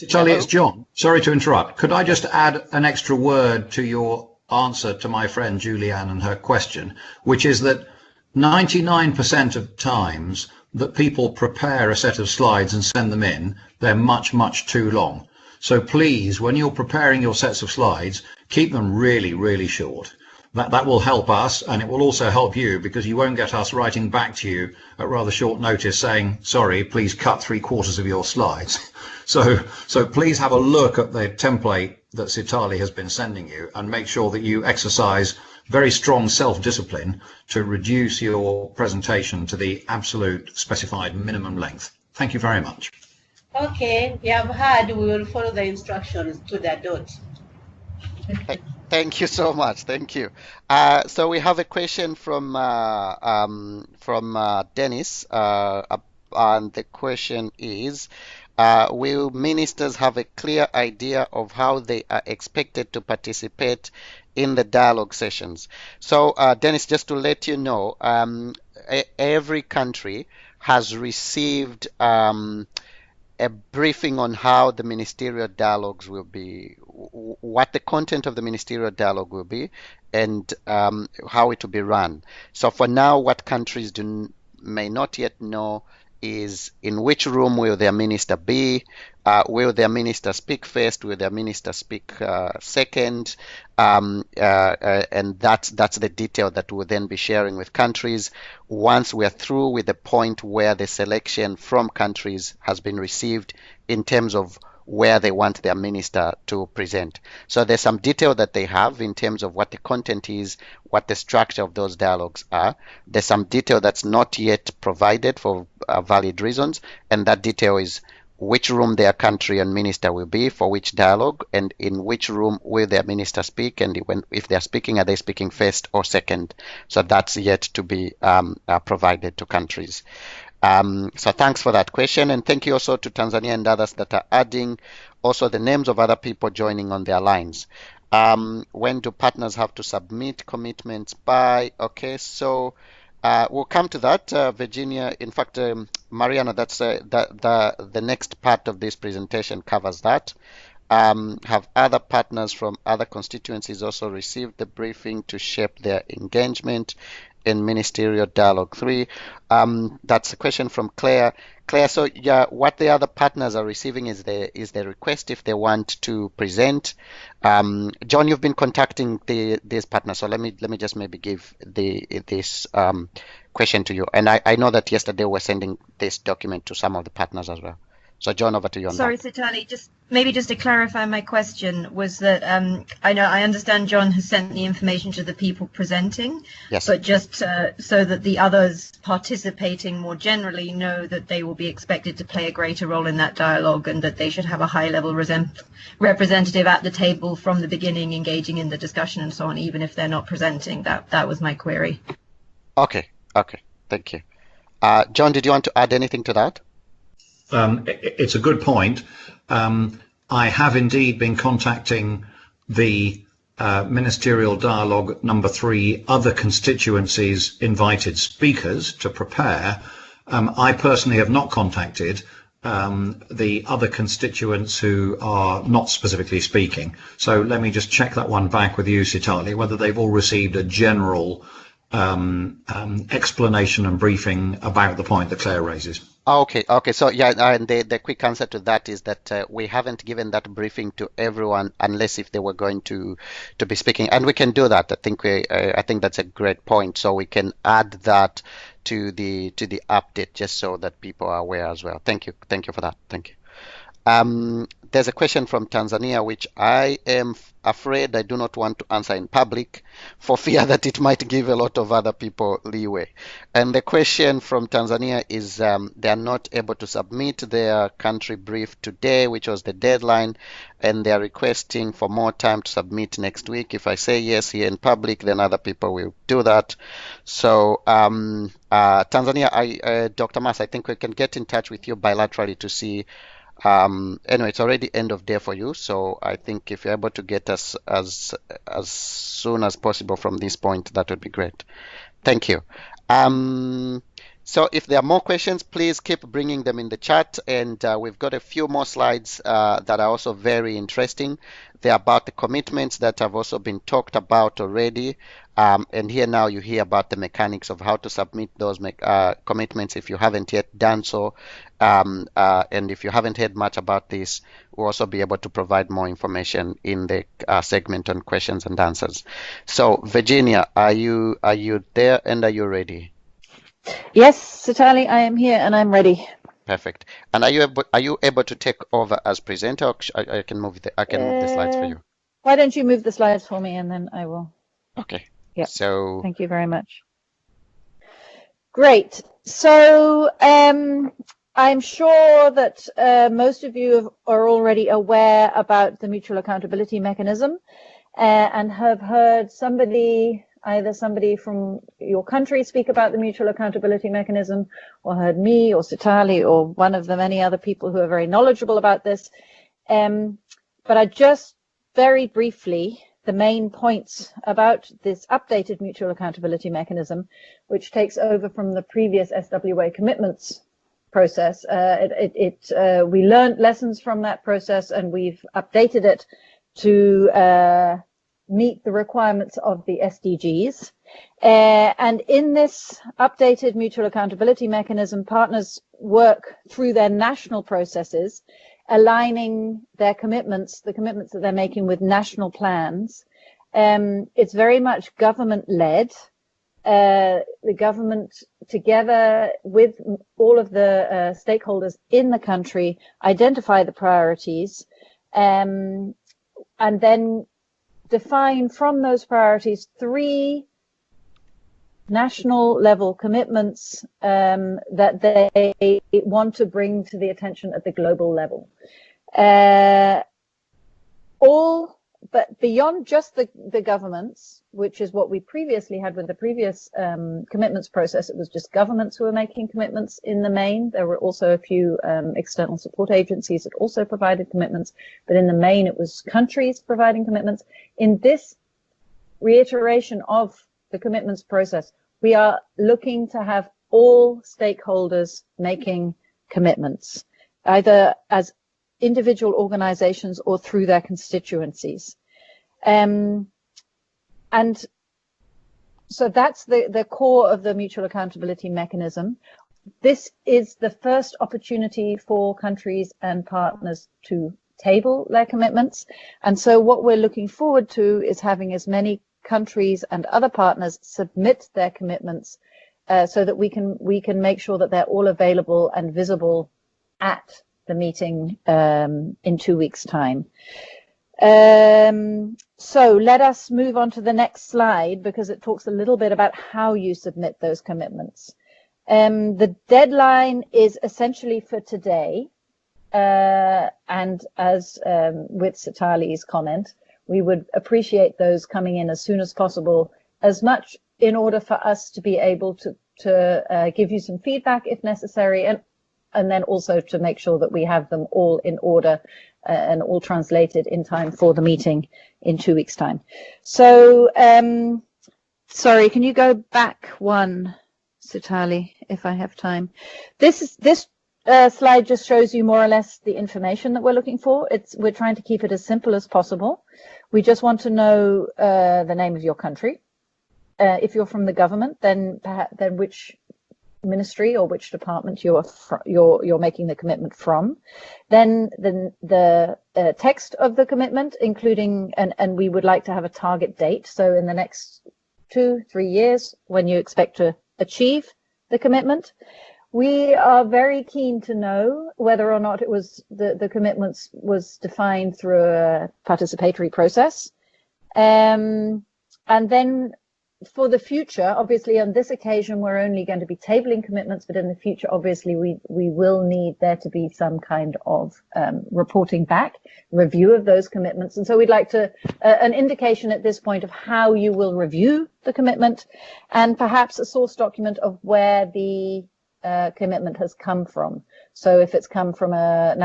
[SPEAKER 2] Charlie, it's John. Sorry to interrupt. Could I just add an extra word to your answer to my friend Julianne and her question, which is that 99% of times that people prepare a set of slides and send them in, they're much, much too long. So please, when you're preparing your sets of slides, keep them really, really short. That will help us, and it will also help you, because you won't get us writing back to you at rather short notice saying, sorry, please cut 3/4 of your slides. So please have a look at the template that Sitali has been sending you, and make sure that you exercise very strong self-discipline to reduce your presentation to the absolute specified minimum length. Thank you very much.
[SPEAKER 5] Okay, we have heard. We will follow the instructions to the dot.
[SPEAKER 1] Thank you so much. Thank you. So we have a question from Dennis, and the question is, will ministers have a clear idea of how they are expected to participate in the dialogue sessions? So, Dennis, just to let you know, every country has received a briefing on how the ministerial dialogues will be, what the content of the ministerial dialogue will be, and how it will be run. So for now, what countries may not yet know is in which room will their minister be, will their minister speak first, will their minister speak second, and that's the detail that we'll then be sharing with countries once we're through with the point where the selection from countries has been received in terms of where they want their minister to present. So there's some detail that they have in terms of what the content is, what the structure of those dialogues are. There's some detail that's not yet provided for valid reasons, and that detail is which room their country and minister will be for which dialogue, and in which room will their minister speak, and if they're speaking, are they speaking first or second? So that's yet to be provided to countries. So thanks for that question, and thank you also to Tanzania and others that are adding also the names of other people joining on their lines. When do partners have to submit commitments by? Okay, so we'll come to that, Virginia. In fact, Mariana, that's the next part of this presentation covers that. Have other partners from other constituencies also received the briefing to shape their engagement in Ministerial Dialogue 3? That's a question from Claire. Claire, so yeah, what the other partners are receiving is the request if they want to present. John, you've been contacting these partners, so let me just maybe give this question to you. And I know that yesterday we're sending this document to some of the partners as well. So John, over to you on
[SPEAKER 4] Sorry,
[SPEAKER 1] that.
[SPEAKER 4] Sitali, just to clarify my question was that I understand John has sent the information to the people presenting,
[SPEAKER 1] Yes.
[SPEAKER 4] but just so that the others participating more generally know that they will be expected to play a greater role in that dialogue and that they should have a high-level representative at the table from the beginning, engaging in the discussion and so on, even if they're not presenting. That was my query.
[SPEAKER 1] Okay, thank you. John, did you want to add anything to that?
[SPEAKER 2] It's a good point. I have indeed been contacting the ministerial dialogue number 3 other constituencies invited speakers to prepare. I personally have not contacted the other constituents who are not specifically speaking. So let me just check that one back with you, Sitali, whether they've all received a general explanation and briefing about the point that Claire raises.
[SPEAKER 1] Okay. So yeah, and the quick answer to that is that we haven't given that briefing to everyone unless if they were going to be speaking, and we can do that. I think that's a great point. So we can add that to the update just so that people are aware as well. Thank you for that. Thank you. There's a question from Tanzania, which I am afraid I do not want to answer in public for fear that it might give a lot of other people leeway. And the question from Tanzania is they are not able to submit their country brief today, which was the deadline, and they are requesting for more time to submit next week. If I say yes here in public, then other people will do that. So Tanzania, Dr. Mas, I think we can get in touch with you bilaterally to see. Anyway, it's already end of day for you, so I think if you're able to get us as soon as possible from this point, that would be great. Thank you. So if there are more questions, please keep bringing them in the chat, and we've got a few more slides that are also very interesting. They're about the commitments that have also been talked about already. And here now you hear about the mechanics of how to submit those commitments if you haven't yet done so. And if you haven't heard much about this, we'll also be able to provide more information in the segment on questions and answers. So Virginia, are you there and are you ready?
[SPEAKER 8] Yes, Sitali, I am here and I'm ready.
[SPEAKER 1] Perfect. And are you able to take over as presenter? Or I can move the slides for you.
[SPEAKER 8] Why don't you move the slides for me and then I will.
[SPEAKER 1] Okay.
[SPEAKER 8] Yeah.
[SPEAKER 1] So
[SPEAKER 8] thank you very much. Great. So I'm sure that most of you are already aware about the mutual accountability mechanism and have heard either somebody from your country speak about the mutual accountability mechanism, or heard me or Sitali or one of the many other people who are very knowledgeable about this. But I just very briefly, the main points about this updated mutual accountability mechanism, which takes over from the previous SWA commitments process. We learned lessons from that process and we've updated it to meet the requirements of the SDGs. And in this updated mutual accountability mechanism, partners work through their national processes, aligning their commitments, the commitments that they're making with national plans. It's very much government-led. The government, together with all of the stakeholders in the country, identify the priorities and then define from those priorities 3 national level commitments that they want to bring to the attention at the global level. But beyond just the governments, which is what we previously had with the previous commitments process, it was just governments who were making commitments in the main. There were also a few external support agencies that also provided commitments, but in the main it was countries providing commitments. In this reiteration of the commitments process, we are looking to have all stakeholders making commitments, either as individual organizations or through their constituencies. And so that's the core of the mutual accountability mechanism. This is the first opportunity for countries and partners to table their commitments. And so what we're looking forward to is having as many countries and other partners submit their commitments so that we can make sure that they're all available and visible at the meeting in 2 weeks' time. So let us move on to the next slide, because it talks a little bit about how you submit those commitments. The deadline is essentially for today, and as with Satali's comment, we would appreciate those coming in as soon as possible, as much in order for us to be able to give you some feedback if necessary, and then also to make sure that we have them all in order and all translated in time for the meeting in 2 weeks' time. So, sorry, can you go back one, Sitali, if I have time? This slide just shows you more or less the information that we're looking for. We're trying to keep it as simple as possible. We just want to know the name of your country. If you're from the government, then which ministry or which department you're making the commitment from. Then the text of the commitment, including, and we would like to have a target date. So in the next 2-3 years, when you expect to achieve the commitment. We are very keen to know whether or not it was the commitments was defined through a participatory process. And then for the future, obviously on this occasion, we're only going to be tabling commitments, but in the future, obviously we will need there to be some kind of reporting back, review of those commitments. And so we'd like to, an indication at this point of how you will review the commitment, and perhaps a source document of where the commitment has come from. So if it's come from a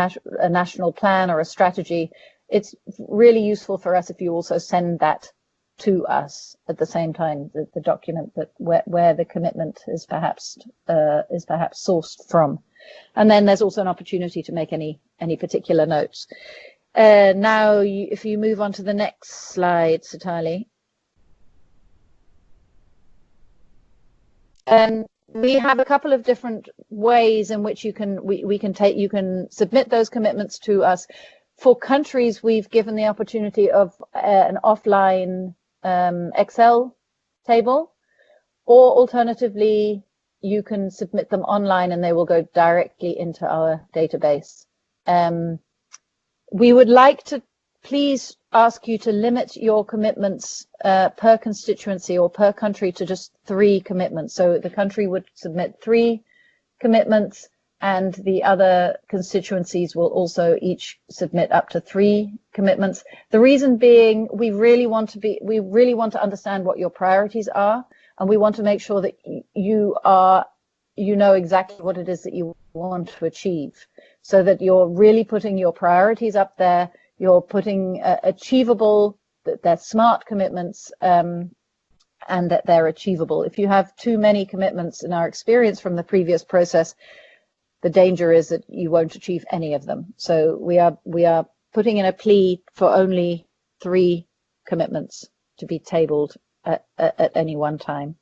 [SPEAKER 8] national plan or a strategy, it's really useful for us if you also send that to us at the same time, the document that where the commitment is perhaps sourced from. And then there's also an opportunity to make any particular notes. Now, if you move on to the next slide, Satali. We have a couple of different ways in which you can submit those commitments to us. For countries, we've given the opportunity of an offline Excel table, or alternatively, you can submit them online and they will go directly into our database. We would like to please ask you to limit your commitments per constituency or per country to just 3 commitments. So the country would submit 3 commitments, and the other constituencies will also each submit up to 3 commitments. The reason being, we really want to understand what your priorities are, and we want to make sure that you know exactly what it is that you want to achieve, so that you're really putting your priorities up there. You're putting achievable, that they're smart commitments, and that they're achievable. If you have too many commitments, in our experience from the previous process, the danger is that you won't achieve any of them. So we are putting in a plea for only 3 commitments to be tabled at any one time.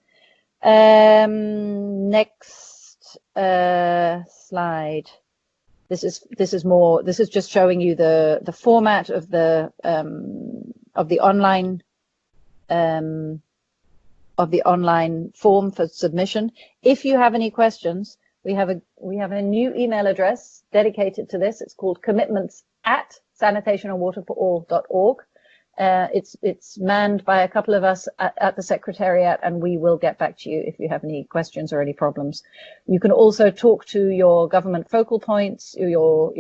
[SPEAKER 8] Next slide. This is just showing you the format of the online form for submission. If you have any questions, we have a new email address dedicated to this. It's called commitments@sanitationandwaterforall.org. It's manned by a couple of us at the Secretariat, and we will get back to you if you have any questions or any problems. You can also talk to your government focal points, your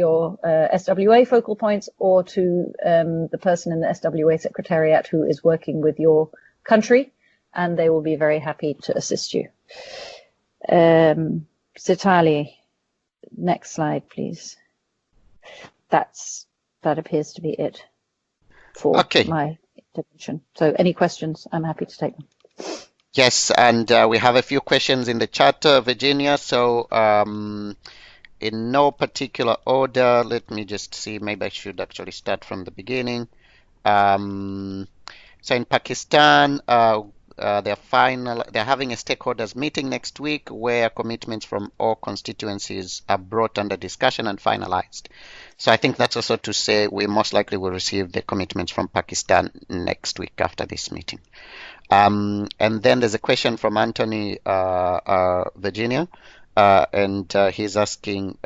[SPEAKER 8] SWA focal points, or to the person in the SWA Secretariat who is working with your country, and they will be very happy to assist you. Sitali, next slide, please. That appears to be it for my intervention. So any questions, I'm happy to take them.
[SPEAKER 1] Yes, and we have a few questions in the chat, Virginia. So in no particular order, let me just see, maybe I should actually start from the beginning. So in Pakistan, they're having a stakeholders meeting next week where commitments from all constituencies are brought under discussion and finalized. So I think that's also to say we most likely will receive the commitments from Pakistan next week after this meeting. And then there's a question from Anthony, Virginia, and he's asking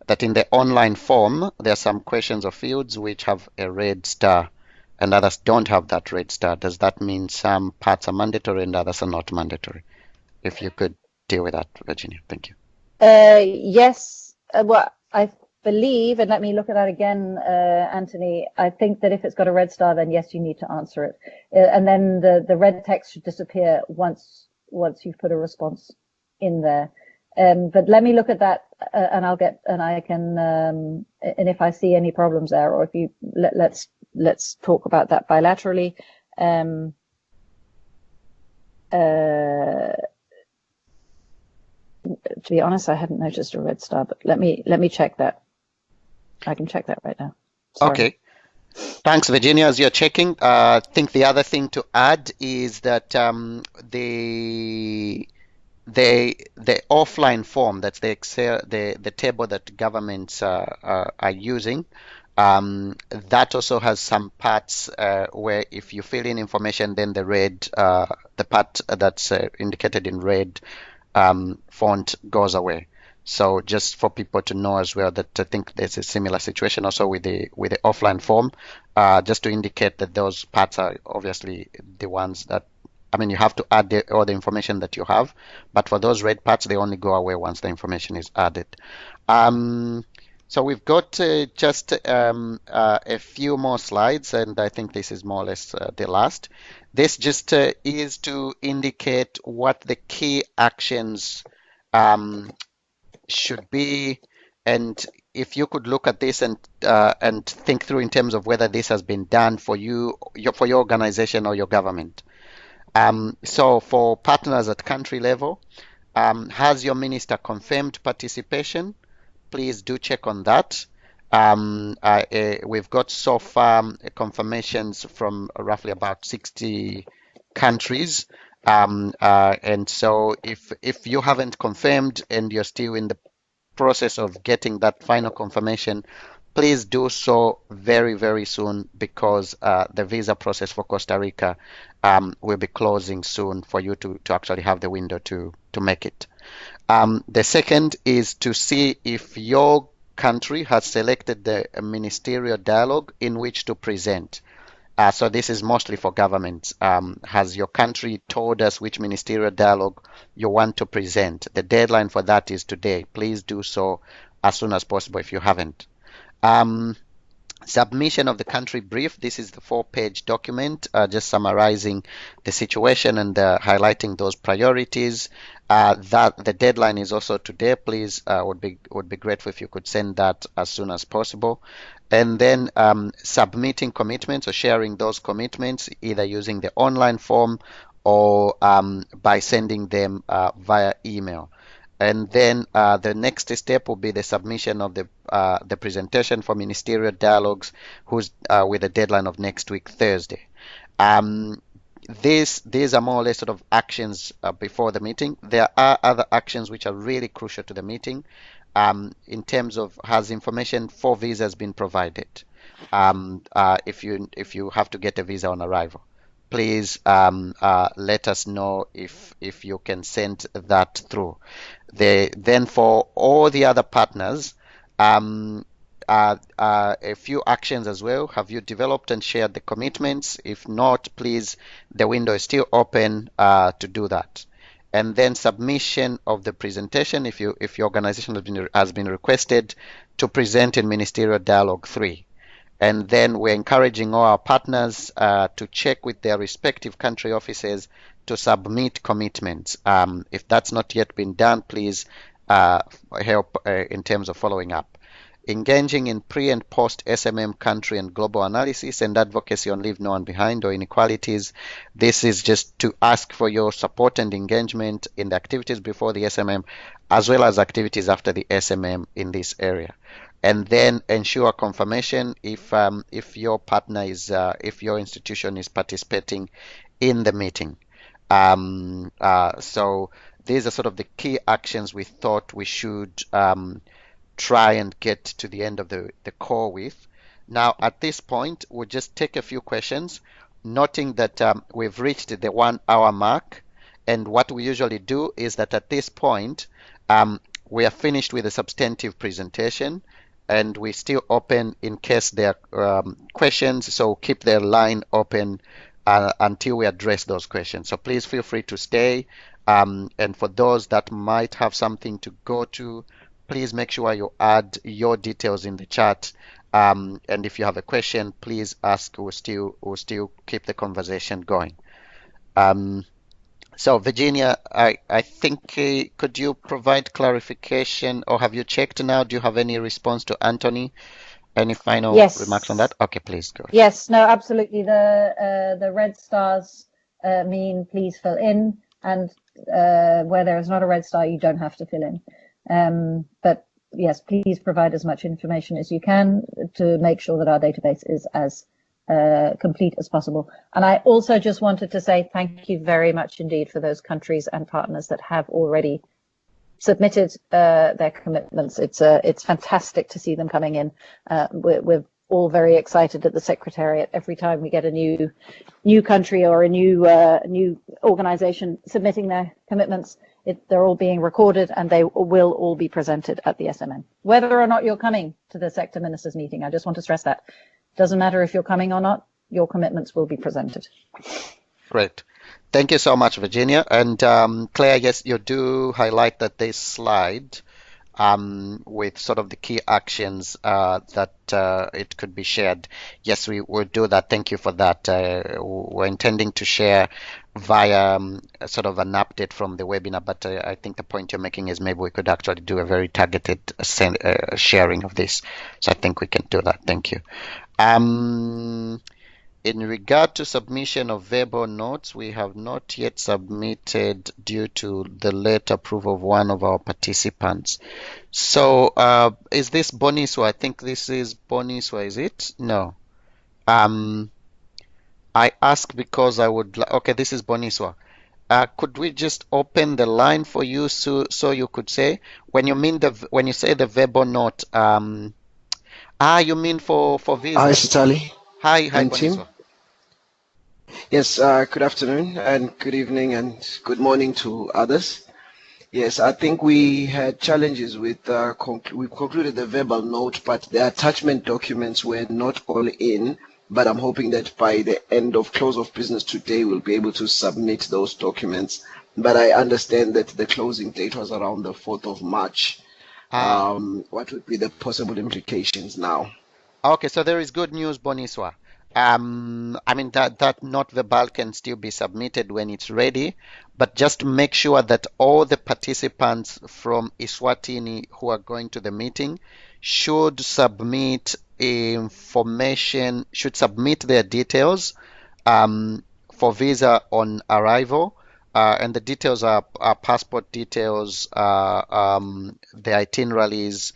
[SPEAKER 1] that in the online form, there are some questions or fields which have a red star and others don't have that red star. Does that mean some parts are mandatory and others are not mandatory? If you could deal with that, Virginia. Thank you.
[SPEAKER 8] Yes. Well, I believe, and let me look at that again, Anthony, I think that if it's got a red star, then yes, you need to answer it. And then the red text should disappear once you've put a response in there. But let me look at that, and I can, and if I see any problems there, or if you let's talk about that bilaterally. To be honest, I hadn't noticed a red star, but let me check that. I can check that right now. Sorry.
[SPEAKER 1] Okay. Thanks, Virginia. As you're checking, I think the other thing to add is that the offline form, that's the Excel, the table that governments are using, that also has some parts where if you fill in information, then the red, the part that's indicated in red font goes away. So just for people to know as well, that I think there's a similar situation also with the offline form, just to indicate that those parts are obviously the ones that, I mean, you have to add all the information that you have, but for those red parts, they only go away once the information is added. So we've got just a few more slides, and I think this is more or less the last. This just is to indicate what the key actions should be, and if you could look at this and think through in terms of whether this has been done for you, for your organization or your government. So for partners at country level, has your minister confirmed participation? Please do check on that. We've got so far confirmations from roughly about 60 countries. And so if you haven't confirmed and you're still in the process of getting that final confirmation, please do so very, very soon, because the visa process for Costa Rica will be closing soon for you to actually have the window to make it. The second is to see if your country has selected the ministerial dialogue in which to present. So this is mostly for governments. Has your country told us which ministerial dialogue you want to present? The deadline for that is today. Please do so as soon as possible if you haven't. Submission of the country brief. This is the 4-page document, just summarizing the situation and highlighting those priorities. That the deadline is also today. Please, would be grateful if you could send that as soon as possible. And then submitting commitments or sharing those commitments, either using the online form or by sending them via email. And then the next step will be the submission of the presentation for ministerial dialogues, with a deadline of next week, Thursday. These are more or less sort of actions before the meeting. There are other actions which are really crucial to the meeting, in terms of, has information for visas been provided? If you have to get a visa on arrival, please let us know if you can send that through. Then for all the other partners, a few actions as well. Have you developed and shared the commitments? If not, please, the window is still open to do that. And then submission of the presentation if your organization has been requested to present in Ministerial Dialogue 3. And then we're encouraging all our partners to check with their respective country offices to submit commitments. If that's not yet been done, please help in terms of following up. Engaging in pre and post SMM country and global analysis and advocacy on Leave No One Behind or inequalities. This is just to ask for your support and engagement in the activities before the SMM, as well as activities after the SMM in this area. And then ensure confirmation if your partner is, if your institution is participating in the meeting. So these are sort of the key actions we thought we should try and get to the end of the call with. Now, at this point, we'll just take a few questions, noting that we've reached the 1 hour mark. And what we usually do is that at this point, we are finished with the substantive presentation, and we're still open in case there are questions. So keep the line open until we address those questions. So please feel free to stay. And for those that might have something to go to, please make sure you add your details in the chat. And if you have a question, please ask. We'll still keep the conversation going. So Virginia, I think, could you provide clarification, or have you checked now? Do you have any response to Anthony? Any final remarks on that? Okay, please go.
[SPEAKER 8] Yes, no, absolutely. The red stars mean please fill in, and where there is not a red star, you don't have to fill in. But yes, please provide as much information as you can to make sure that our database is as complete as possible. And I also just wanted to say thank you very much indeed for those countries and partners that have already submitted their commitments. It's fantastic to see them coming in. We're all very excited at the Secretariat every time we get a new country or a new organization submitting their commitments. They're all being recorded, and they will all be presented at the SMN. Whether or not you're coming to the sector ministers meeting, I just want to stress that. Doesn't matter if you're coming or not, your commitments will be presented.
[SPEAKER 1] Great. Thank you so much, Virginia. And Claire, yes, you do highlight that this slide with sort of the key actions that it could be shared. Yes, we will do that. Thank you for that. We're intending to share via sort of an update from the webinar, but I think the point you're making is maybe we could actually do a very targeted sharing of this. So I think we can do that. Thank you. In regard to submission of verbal notes, we have not yet submitted due to the late approval of one of our participants. So is this Boniswa? I think this is Boniswa, is it? No. I ask because I would okay, this is Boniswa. Could we just open the line for you so you could say when you say the verbal note, you mean for visa?
[SPEAKER 9] Hi, Sitali.
[SPEAKER 1] Hi,
[SPEAKER 9] and
[SPEAKER 1] Boniswa.
[SPEAKER 9] team. Yes, good afternoon and good evening and good morning to others. Yes, I think we had challenges with, we concluded the verbal note, but the attachment documents were not all in, but I'm hoping that by the end of close of business today, we'll be able to submit those documents. But I understand that the closing date was around the 4th of March. What would be the possible implications now?
[SPEAKER 1] Okay, so there is good news, Boniswa. I mean that not verbal can still be submitted when it's ready, but just make sure that all the participants from Eswatini who are going to the meeting should submit information, should submit their details for visa on arrival, and the details are passport details, the itineraries.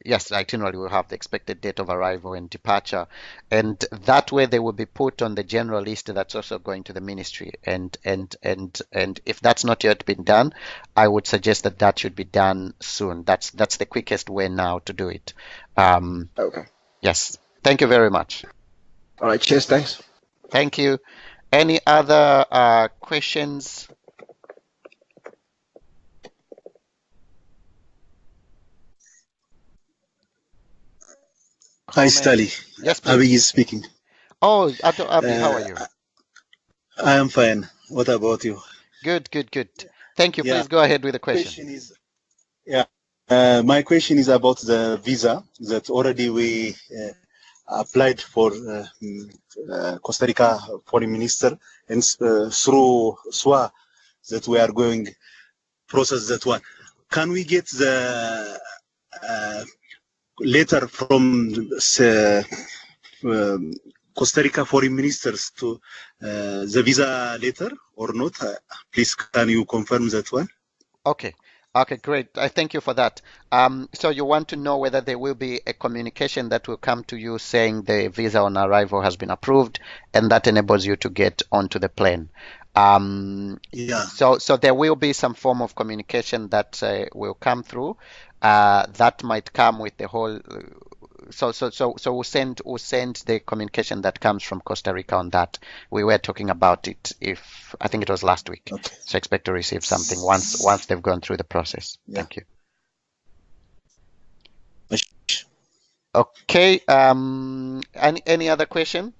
[SPEAKER 1] Yes, the itinerary will have the expected date of arrival and departure, and that way they will be put on the general list that's also going to the ministry. And if that's not yet been done, I would suggest that should be done soon. That's the quickest way now to do it.
[SPEAKER 9] Okay.
[SPEAKER 1] Yes. Thank you very much.
[SPEAKER 9] All right. Cheers. Thanks.
[SPEAKER 1] Thank you. Any other questions?
[SPEAKER 10] Hi, Stali.
[SPEAKER 1] Yes, please.
[SPEAKER 10] Abi is speaking.
[SPEAKER 1] Oh, Abi, how are you?
[SPEAKER 10] I am fine. What about you?
[SPEAKER 1] Good. Thank you. Yeah. Please go ahead with the question.
[SPEAKER 10] My question is about the visa that already we applied for Costa Rica foreign minister, and through SWA that we are going process that one. Can we get the letter from Costa Rica foreign ministers to the visa letter or not? Please, can you confirm that one?
[SPEAKER 1] Okay, great. I thank you for that. So you want to know whether there will be a communication that will come to you saying the visa on arrival has been approved, and that enables you to get onto the plane. So there will be some form of communication that will come through. That might come with the whole we'll send the communication that comes from Costa Rica on that. We were talking about it, if I think it was last week.
[SPEAKER 10] Okay.
[SPEAKER 1] So expect to receive something once they've gone through the process.
[SPEAKER 10] Yeah.
[SPEAKER 1] Thank you. Okay. Any other question?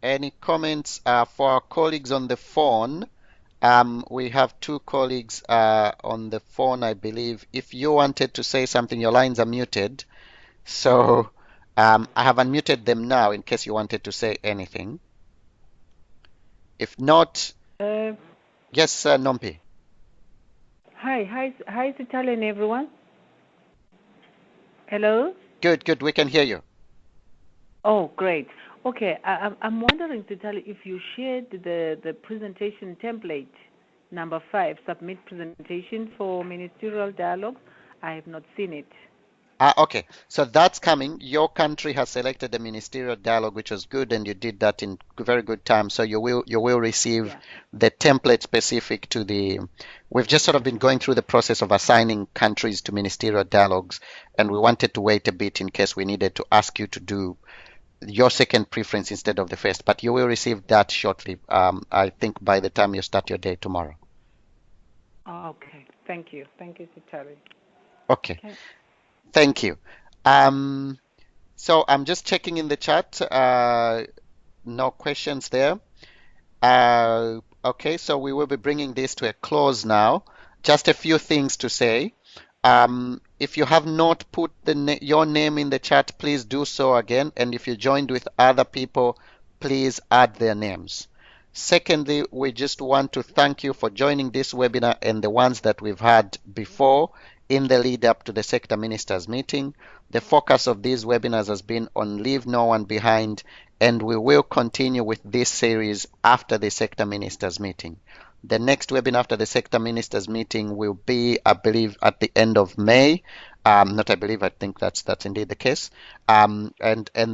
[SPEAKER 1] Any comments for our colleagues on the phone? We have two colleagues on the phone, I believe. If you wanted to say something, your lines are muted. So I have unmuted them now in case you wanted to say anything. If not, yes, Nompi.
[SPEAKER 11] Hi, it's Italian, everyone. Hello?
[SPEAKER 1] Good, we can hear you.
[SPEAKER 11] Oh, great. Okay, I'm wondering, Titali, if you shared the presentation template, number 5, submit presentation for ministerial dialogue. I have not seen it.
[SPEAKER 1] Okay, so that's coming. Your country has selected the ministerial dialogue, which was good, and you did that in very good time. So you will receive the template specific to the. We've just sort of been going through the process of assigning countries to ministerial dialogues, and we wanted to wait a bit in case we needed to ask you to do your second preference instead of the first. But you will receive that shortly. I think by the time you start your day tomorrow.
[SPEAKER 11] Okay, thank you, Titali.
[SPEAKER 1] Okay. Thank you. So I'm just checking in the chat. No questions there. Okay, so we will be bringing this to a close now. Just a few things to say. If you have not put your name in the chat, please do so again. And if you joined with other people, please add their names. Secondly, we just want to thank you for joining this webinar and the ones that we've had before in the lead up to the sector ministers meeting. The focus of these webinars has been on leave no one behind, and we will continue with this series after the sector ministers meeting. The next webinar after the sector ministers meeting will be, I believe, at the end of May. Not I believe, I think that's indeed the case. And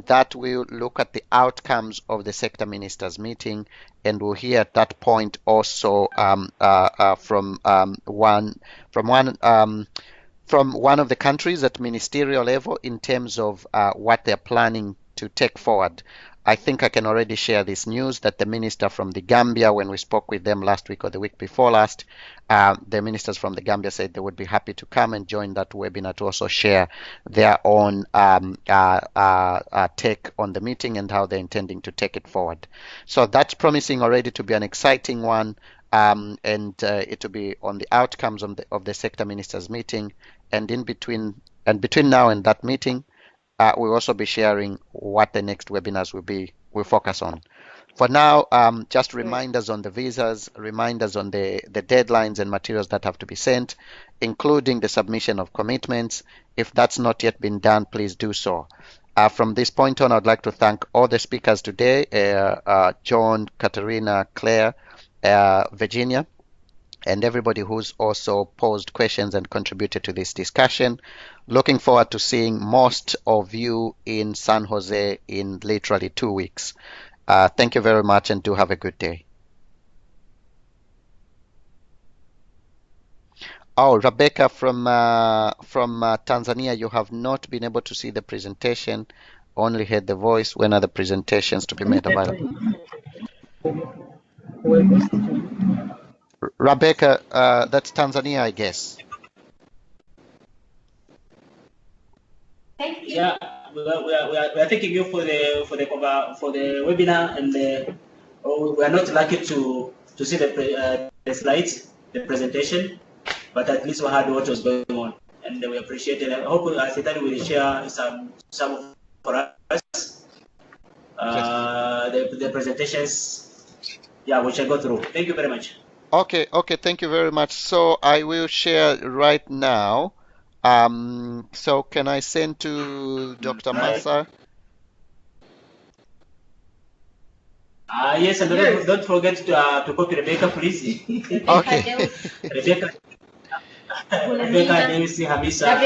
[SPEAKER 1] that will look at the outcomes of the sector ministers meeting, and we'll hear at that point also from one of the countries at ministerial level in terms of what they're planning to take forward. I think I can already share this news that the minister from the Gambia, when we spoke with them last week or the week before last, the ministers from the Gambia said they would be happy to come and join that webinar to also share their own take on the meeting and how they're intending to take it forward. So that's promising already to be an exciting one, and it will be on the outcomes of the sector ministers meeting, and between now and that meeting, we'll also be sharing what the next webinars will focus on. For now, just reminders on the visas, reminders on the deadlines and materials that have to be sent, including the submission of commitments. If that's not yet been done, please do so. From this point on, I'd like to thank all the speakers today, John, Katerina, Claire, Virginia, and everybody who's also posed questions and contributed to this discussion. Looking forward to seeing most of you in San Jose in literally 2 weeks. Thank you very much, and do have a good day. Oh, Rebecca from Tanzania, you have not been able to see the presentation, only heard the voice. When are the presentations to be made available? Rebecca, that's Tanzania, I guess.
[SPEAKER 12] Yeah, we are thanking you for the webinar, and we are not lucky to see the slides, the presentation, but at least we heard what was going on, and we appreciate it. I hope Sitali will share some for us. The presentations, yeah, we shall go through. Thank you very much.
[SPEAKER 1] Okay, thank you very much. So I will share right now. So can I send to Dr. Massa?
[SPEAKER 12] Yes, and don't forget to copy Rebecca, please.
[SPEAKER 1] Okay.
[SPEAKER 12] Rebecca, Daisy, Hamisa,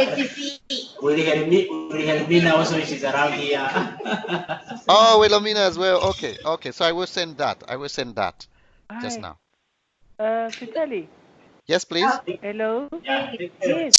[SPEAKER 12] Wilhelmina also, she's around here.
[SPEAKER 1] Oh, Wilhelmina as well. Okay. So I will send that. Just now.
[SPEAKER 11] Vitali.
[SPEAKER 1] Yes, please.
[SPEAKER 11] Hello?
[SPEAKER 12] Yeah.
[SPEAKER 11] Yes.